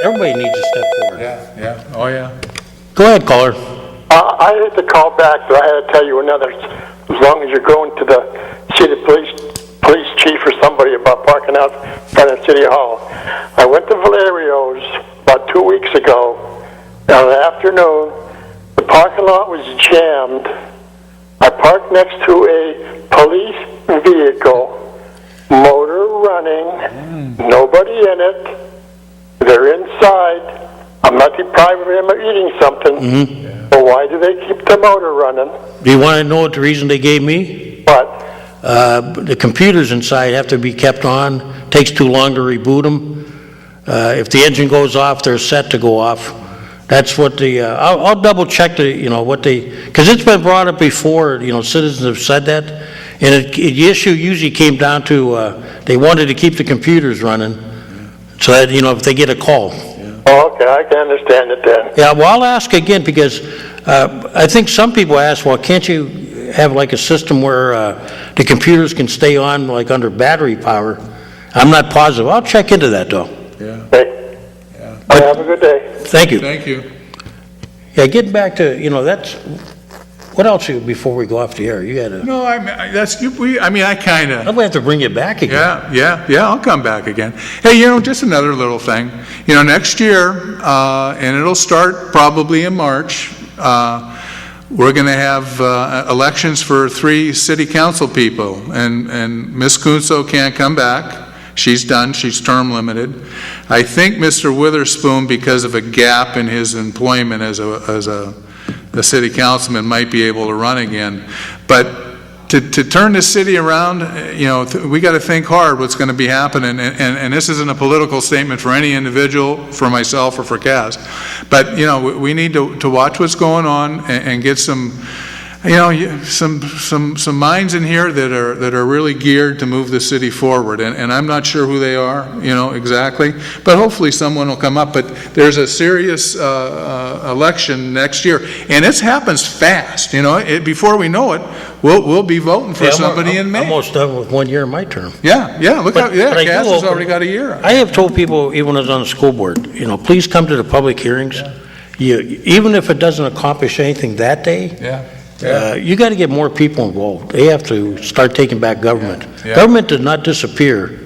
S2: everybody needs to step forward.
S1: Yeah. Oh, yeah.
S2: Go ahead, caller.
S6: I had to call back, but I had to tell you another. As long as you're going to the city police chief or somebody about parking out in front of City Hall. I went to Valerio's about 2 weeks ago. In the afternoon, the parking lot was jammed. I parked next to a police vehicle, motor running, nobody in it. They're inside. I'm not depriving them of eating something. But why do they keep the motor running?
S2: Do you want to know what the reason they gave me?
S6: But
S2: The computers inside have to be kept on. Takes too long to reboot them. If the engine goes off, they're set to go off. That's what I'll double check because it's been brought up before, citizens have said that. And the issue usually came down to, they wanted to keep the computers running so that, if they get a call.
S6: okay, I can understand it then.
S2: Yeah, well, I'll ask again because I think some people ask, well, can't you have like a system where the computers can stay on like under battery power? I'm not positive. I'll check into that though.
S1: Yeah.
S6: Okay. Have a good day.
S2: Thank you.
S1: Thank you.
S2: Yeah, getting back to, that's, what else before we go off the air? You got to,
S1: No, I kind of.
S2: I'm going to have to bring you back again.
S1: Yeah, I'll come back again. Hey, just another little thing. Next year, and it'll start probably in March, we're going to have elections for 3 city council people, and Ms. Kunso can't come back. She's done. She's term limited. I think Mr. Witherspoon, because of a gap in his employment as a city councilman, might be able to run again. But to turn the city around, we got to think hard what's going to be happening. And this isn't a political statement for any individual, for myself or for Cass. But, we need to watch what's going on and get some minds in here that are really geared to move the city forward, and I'm not sure who they are, exactly, but hopefully someone will come up. But there's a serious election next year, and it happens fast. Before we know it, we'll be voting for somebody in May.
S2: I'm almost done with 1 year of my term.
S1: Yeah. Look
S2: But I
S1: Cass
S2: do
S1: has already got a year.
S2: I have told people, even when I was on the school board, please come to the public hearings. Even if it doesn't accomplish anything that day. You got to get more people involved. They have to start taking back government. Government did not disappear,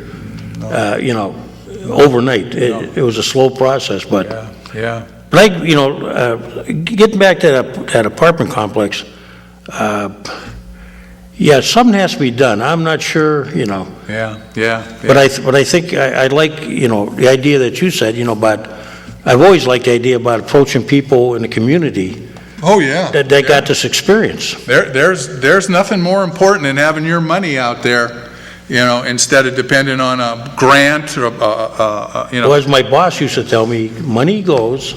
S2: overnight. It was a slow process, but getting back to that apartment complex, something has to be done. I'm not sure, But I think I like, the idea that you said, but I've always liked the idea about approaching people in the community.
S1: Oh, yeah.
S2: That got this experience.
S1: There's nothing more important than having your money out there, instead of depending on a grant or
S2: Well, as my boss used to tell me, money goes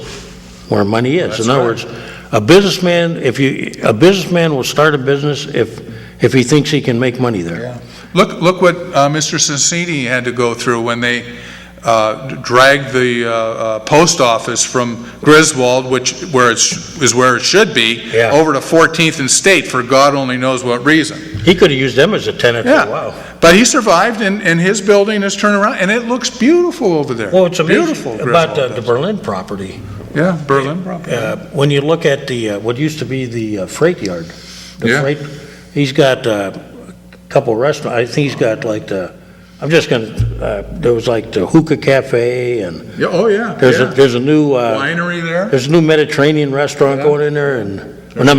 S2: where money is.
S1: That's
S2: In other words, a businessman will start a business if he thinks he can make money there.
S1: Look what Mr. Cincini had to go through when they dragged the post office from Griswold, where it should be,
S2: Yeah.
S1: over to 14th and State for God only knows what reason.
S2: He could have used them as a tenant for a while.
S1: But he survived, and his building has turned around, and it looks beautiful over there.
S2: Well, it's amazing
S1: Beautiful,
S2: about
S1: Griswold
S2: the
S1: does.
S2: Berlin property.
S1: Yeah, Berlin property.
S2: When you look at what used to be the freight yard,
S1: Yeah.
S2: he's got a couple of restaurants. I think he's got like there was like the Hookah Cafe, and
S1: Yeah, oh, yeah.
S2: there's a new
S1: Winery there?
S2: there's a new Mediterranean restaurant
S1: Yeah.
S2: going in there, and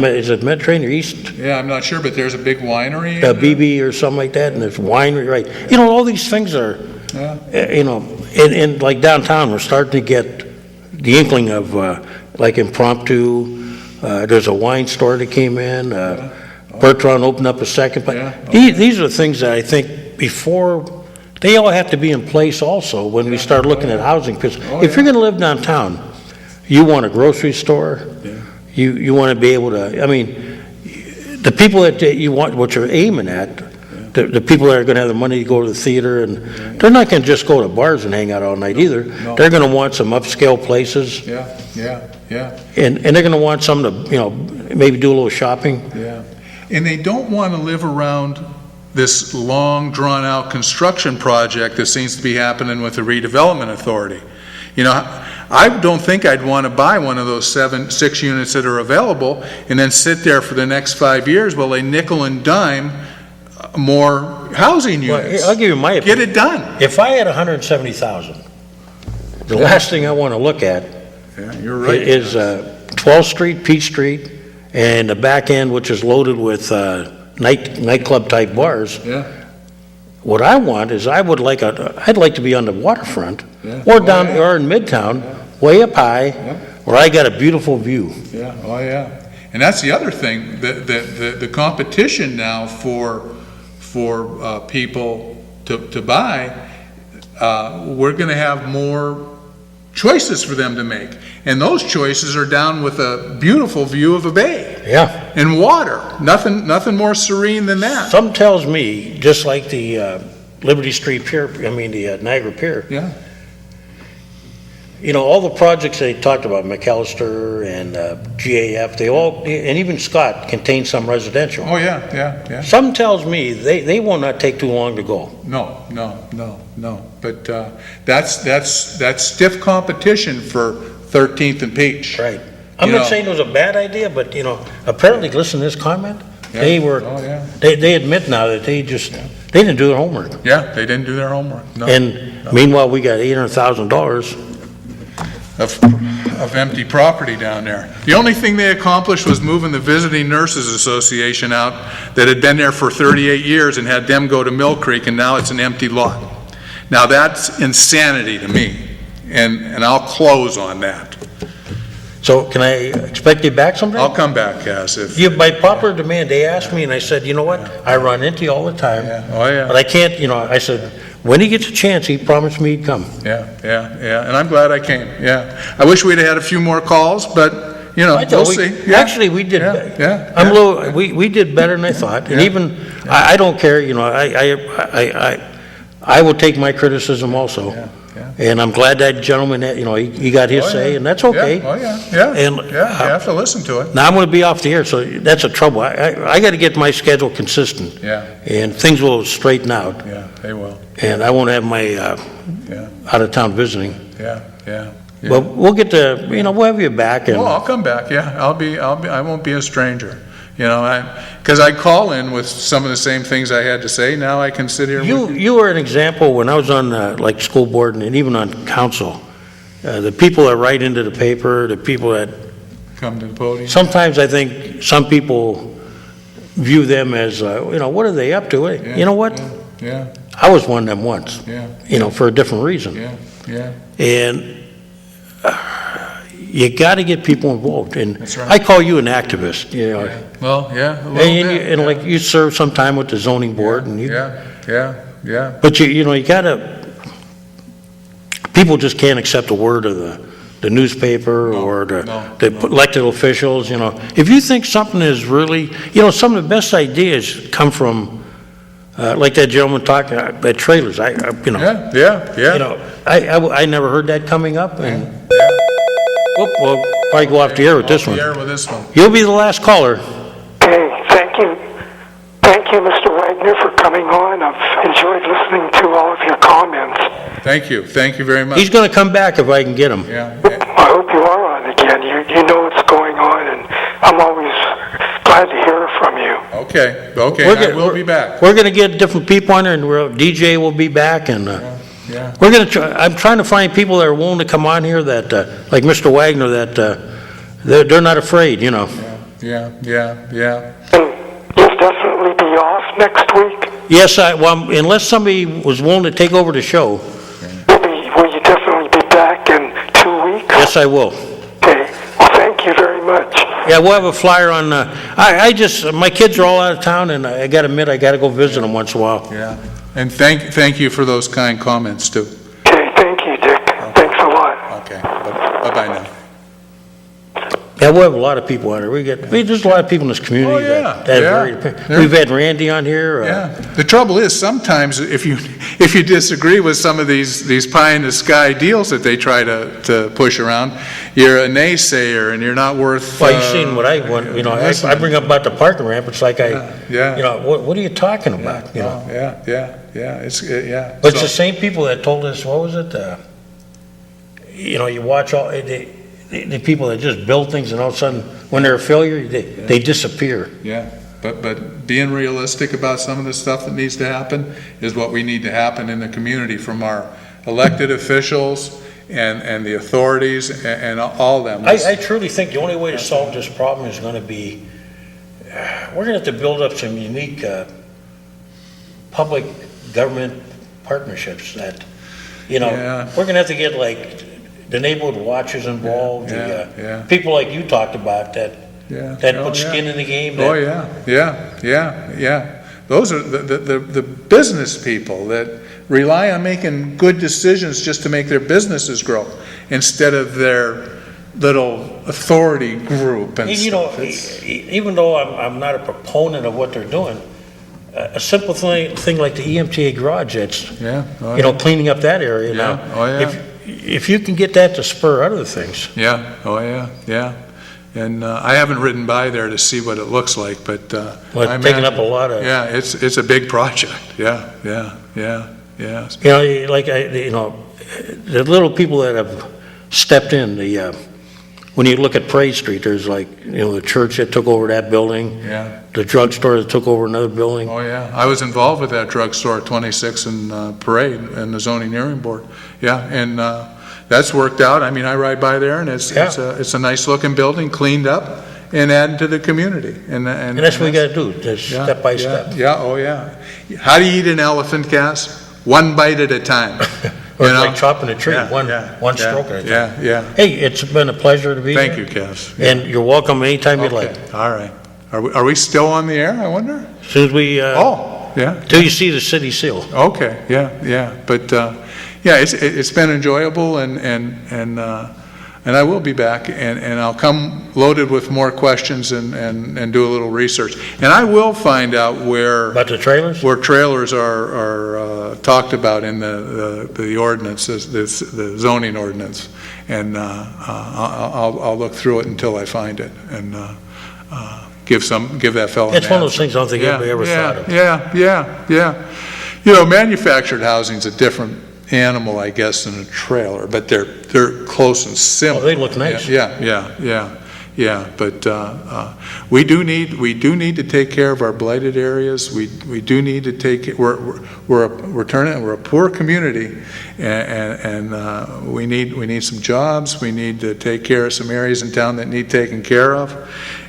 S2: is it Mediterranean or East?
S1: Yeah, I'm not sure, but there's a big winery. in there.
S2: BB or something like that, and there's winery, right? All these things are,
S1: Yeah.
S2: in like downtown, we're starting to get the inkling of like Impromptu. There's a wine store that came in. Bertrand opened up a second. But
S1: Yeah.
S2: these are things that I think before, they all have to be in place also when we start looking at housing. Because if you're going to live downtown, you want a grocery store. You want to be able to, I mean, the people that you want, what you're aiming at, the people that are going to have the money to go to the theater, and they're not going to just go to bars and hang out all night either.
S1: No.
S2: They're going to want some upscale places,
S1: Yeah, yeah, yeah,
S2: and they're going to want some to, maybe do a little shopping.
S1: yeah. And they don't want to live around this long, drawn-out construction project that seems to be happening with the redevelopment authority. I don't think I'd want to buy one of those 6 units that are available and then sit there for the next 5 years while they nickel and dime more housing units.
S2: Well, I'll give you my opinion.
S1: Get it done.
S2: If I had 170,000, the last thing I want to look at
S1: Yeah, you're right.
S2: is 12th Street, Peach Street, and the back end, which is loaded with nightclub type bars.
S1: Yeah,
S2: What I want is I'd like to be on the waterfront,
S1: Yeah.
S2: or
S1: Oh,
S2: down,
S1: yeah.
S2: or in Midtown, way up high, where I got a beautiful view.
S1: yeah, oh, yeah. And that's the other thing, the competition now for people to buy, we're going to have more choices for them to make. And those choices are down with a beautiful view of a bay
S2: Yeah.
S1: and water. Nothing more serene than that.
S2: Something tells me, just like the Liberty Street Pier, the Niagara Pier,
S1: Yeah,
S2: all the projects they talked about, McAllister and GAF, they all, and even Scott, contain some residential.
S1: oh, yeah, yeah, yeah.
S2: Something tells me they will not take too long to go.
S1: No. But that's stiff competition for 13th and Peach.
S2: Right. I'm
S1: You
S2: not
S1: know.
S2: saying it was a bad idea, but, apparently, listen to this comment,
S1: Yeah.
S2: they were,
S1: Oh, yeah.
S2: they admit now that they didn't do their homework.
S1: Yeah, they didn't do their homework. No.
S2: And meanwhile, we got $800,000.
S1: Of empty property down there. The only thing they accomplished was moving the Visiting Nurses Association out that had been there for 38 years and had them go to Mill Creek, and now it's an empty lot. Now that's insanity to me, and I'll close on that.
S2: So can I expect you back sometime?
S1: I'll come back, Cass, if...
S2: By popular demand, they asked me, and I said, you know what? I run into you all the time.
S1: Yeah, oh, yeah.
S2: But I can't, I said, when he gets a chance, he promised me he'd come.
S1: Yeah, and I'm glad I came, yeah. I wish we'd had a few more calls, but, we'll see. Yeah.
S2: Actually, we did.
S1: Yeah.
S2: I'm a little, we did better than I thought, and
S1: Yeah.
S2: even, I don't care, I will take my criticism also.
S1: Yeah.
S2: And I'm glad that gentleman, he got his
S1: Oh, yeah.
S2: say, and that's okay.
S1: Yeah, oh, yeah,
S2: And,
S1: you have to listen to it.
S2: Now, I'm going to be off the air, so that's a trouble. I got to get my schedule consistent,
S1: Yeah,
S2: and things will straighten out,
S1: yeah, they will,
S2: and I won't have my
S1: yeah,
S2: out-of-town visiting.
S1: yeah.
S2: But we'll get to, we'll have you back, and
S1: Oh, I'll come back, yeah, I won't be a stranger, because I call in with some of the same things I had to say, now I can sit here with you.
S2: You were an example when I was on, like, school board and even on council. The people that write into the paper, the people that,
S1: Come to the podium.
S2: sometimes I think some people view them as, what are they up to?
S1: Yeah,
S2: You know what?
S1: Yeah,
S2: I was one of them once,
S1: yeah,
S2: for a different reason.
S1: yeah,
S2: And you got to get people involved. And
S1: That's right.
S2: I call you an activist,
S1: yeah. Well, yeah, a little
S2: And,
S1: bit,
S2: and
S1: yeah.
S2: like you served some time with the zoning board, and you.
S1: Yeah.
S2: But you gotta. People just can't accept a word of the newspaper or the elected officials. If you think something is really, some of the best ideas come from like that gentleman talking about trailers, you know.
S1: Yeah.
S2: You know, I never heard that coming up, and we'll probably go off the air with this one.
S1: Off the air with this one.
S2: You'll be the last caller.
S6: Hey, thank you. Thank you, Mr. Wagner, for coming on. I've enjoyed listening to all of your comments.
S1: Thank you very much.
S2: He's going to come back if I can get him.
S1: Yeah.
S6: I hope you are on again. You know what's going on, and I'm always glad to hear from you.
S1: Okay, we'll be back.
S2: We're going to get different people on there, and DJ will be back, and
S1: Yeah.
S2: we're going to try. I'm trying to find people that are willing to come on here that, like Mr. Wagner, that they're not afraid, you know.
S1: Yeah.
S6: And you'll definitely be off next week.
S2: Yes, well, unless somebody was willing to take over the show.
S6: Will you definitely be back in 2 weeks?
S2: Yes, I will.
S6: Okay. Well, thank you very much.
S2: Yeah, we'll have a flyer on. My kids are all out of town, and I got to admit, I got to go visit them once in a while.
S1: Yeah. And thank you for those kind comments too.
S6: Okay, thank you, Dick. Thanks a lot.
S1: Okay. Bye now.
S2: Yeah, we'll have a lot of people on here. There's a lot of people in this community
S1: Oh, yeah,
S2: that
S1: yeah.
S2: we've had Randy on here.
S1: Yeah. The trouble is, sometimes if you disagree with some of these pie in the sky deals that they try to push around, you're a naysayer and you're not worth.
S2: Well, you've seen what I want. You know, I bring up about the parking ramp. It's like
S1: Yeah.
S2: you know, what are you talking about? You know.
S1: Yeah. Yeah.
S2: But it's the same people that told us. What was it? You know, you watch all the people that just build things, and all of a sudden, when they're a failure, they disappear.
S1: Yeah, but being realistic about some of the stuff that needs to happen is what we need to happen in the community from our elected officials and the authorities and all of them.
S2: I truly think the only way to solve this problem is going to be, we're going to have to build up some unique public government partnerships that, you know, we're going to have to get like the neighborhood watchers involved, people like you talked about that put skin in the game.
S1: Those are the business people that rely on making good decisions just to make their businesses grow instead of their little authority group. And
S2: you know, even though I'm not a proponent of what they're doing, a simple thing like the EMTA garage, that's you know, cleaning up that area. If you can get that to spur other things.
S1: And I haven't ridden by there to see what it looks like, but
S2: it's taking up a lot of.
S1: Yeah, it's a big project. Yeah.
S2: You know, like the little people that have stepped in. When you look at Parade Street, there's like, you know, the church that took over that building.
S1: Yeah.
S2: The drugstore that took over another building.
S1: Oh yeah, I was involved with that drugstore at 26 and Parade and the zoning hearing board. Yeah, and that's worked out. I mean, I ride by there, and it's a nice looking building, cleaned up, and added to the community. And
S2: that's what we got to do, just step by step.
S1: Yeah. How do you eat an elephant, Cass? One bite at a time.
S2: Or it's like chopping a tree, one stroke at a time.
S1: Yeah.
S2: Hey, it's been a pleasure to be here.
S1: Thank you, Cass.
S2: And you're welcome anytime you'd like.
S1: All right. Are we still on the air, I wonder?
S2: As soon as we... Till you see the city seal.
S1: Okay, yeah. But, it's been enjoyable, and I will be back, and I'll come loaded with more questions and do a little research. And I will find out where...
S2: About the trailers?
S1: Where trailers are talked about in the ordinance, the zoning ordinance. And I'll look through it until I find it, and give that fellow an
S2: It's one of those
S1: answer.
S2: things I don't think anybody ever thought of.
S1: Yeah. You know, manufactured housing's a different animal, I guess, than a trailer, but they're close and similar.
S2: Oh, they look nice.
S1: Yeah. But we do need to take care of our blighted areas. We do need to take. We're a poor community, and we need some jobs. We need to take care of some areas in town that need taken care of.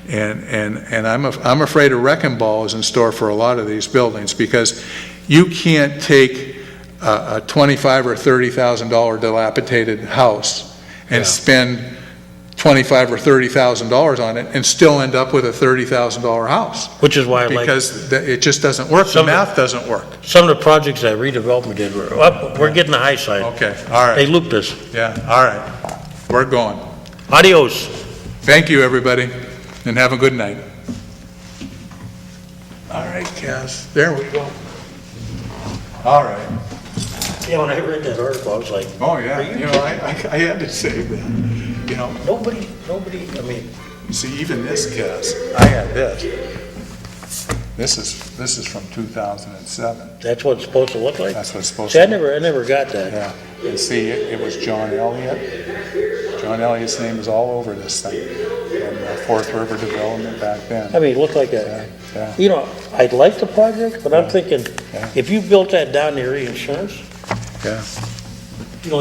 S1: And I'm afraid a wrecking ball is in store for a lot of these buildings, because you can't take a $25,000 or $30,000 dilapidated house and spend $25,000 or $30,000 on it and still end up with a $30,000 house.
S2: Which is why
S1: because it just doesn't work. The math doesn't work.
S2: Some of the projects that redevelopment did we're getting the high side.
S1: Okay, all right.
S2: They looped us.
S1: Yeah, all right. We're going.
S2: Adios.
S1: Thank you, everybody, and have a good night. All right, Cass. There we go. All right.
S2: Yeah, when I read that article, I was like,
S1: Oh, yeah, you know, I had to say that, you know.
S2: nobody, I mean,
S1: See, even this cast, I had this. This is from 2007.
S2: that's what it's supposed to look like?
S1: That's what it's supposed
S2: See,
S1: to
S2: I
S1: be.
S2: never got that.
S1: Yeah, and see, it was John Elliott. John Elliott's name was all over this thing. And Fourth River Development back then.
S2: I mean, it looked like a,
S1: Yeah.
S2: you know, I'd like the project, but I'm thinking,
S1: Yeah.
S2: if you built that down near insurance,
S1: Yeah.
S2: you know,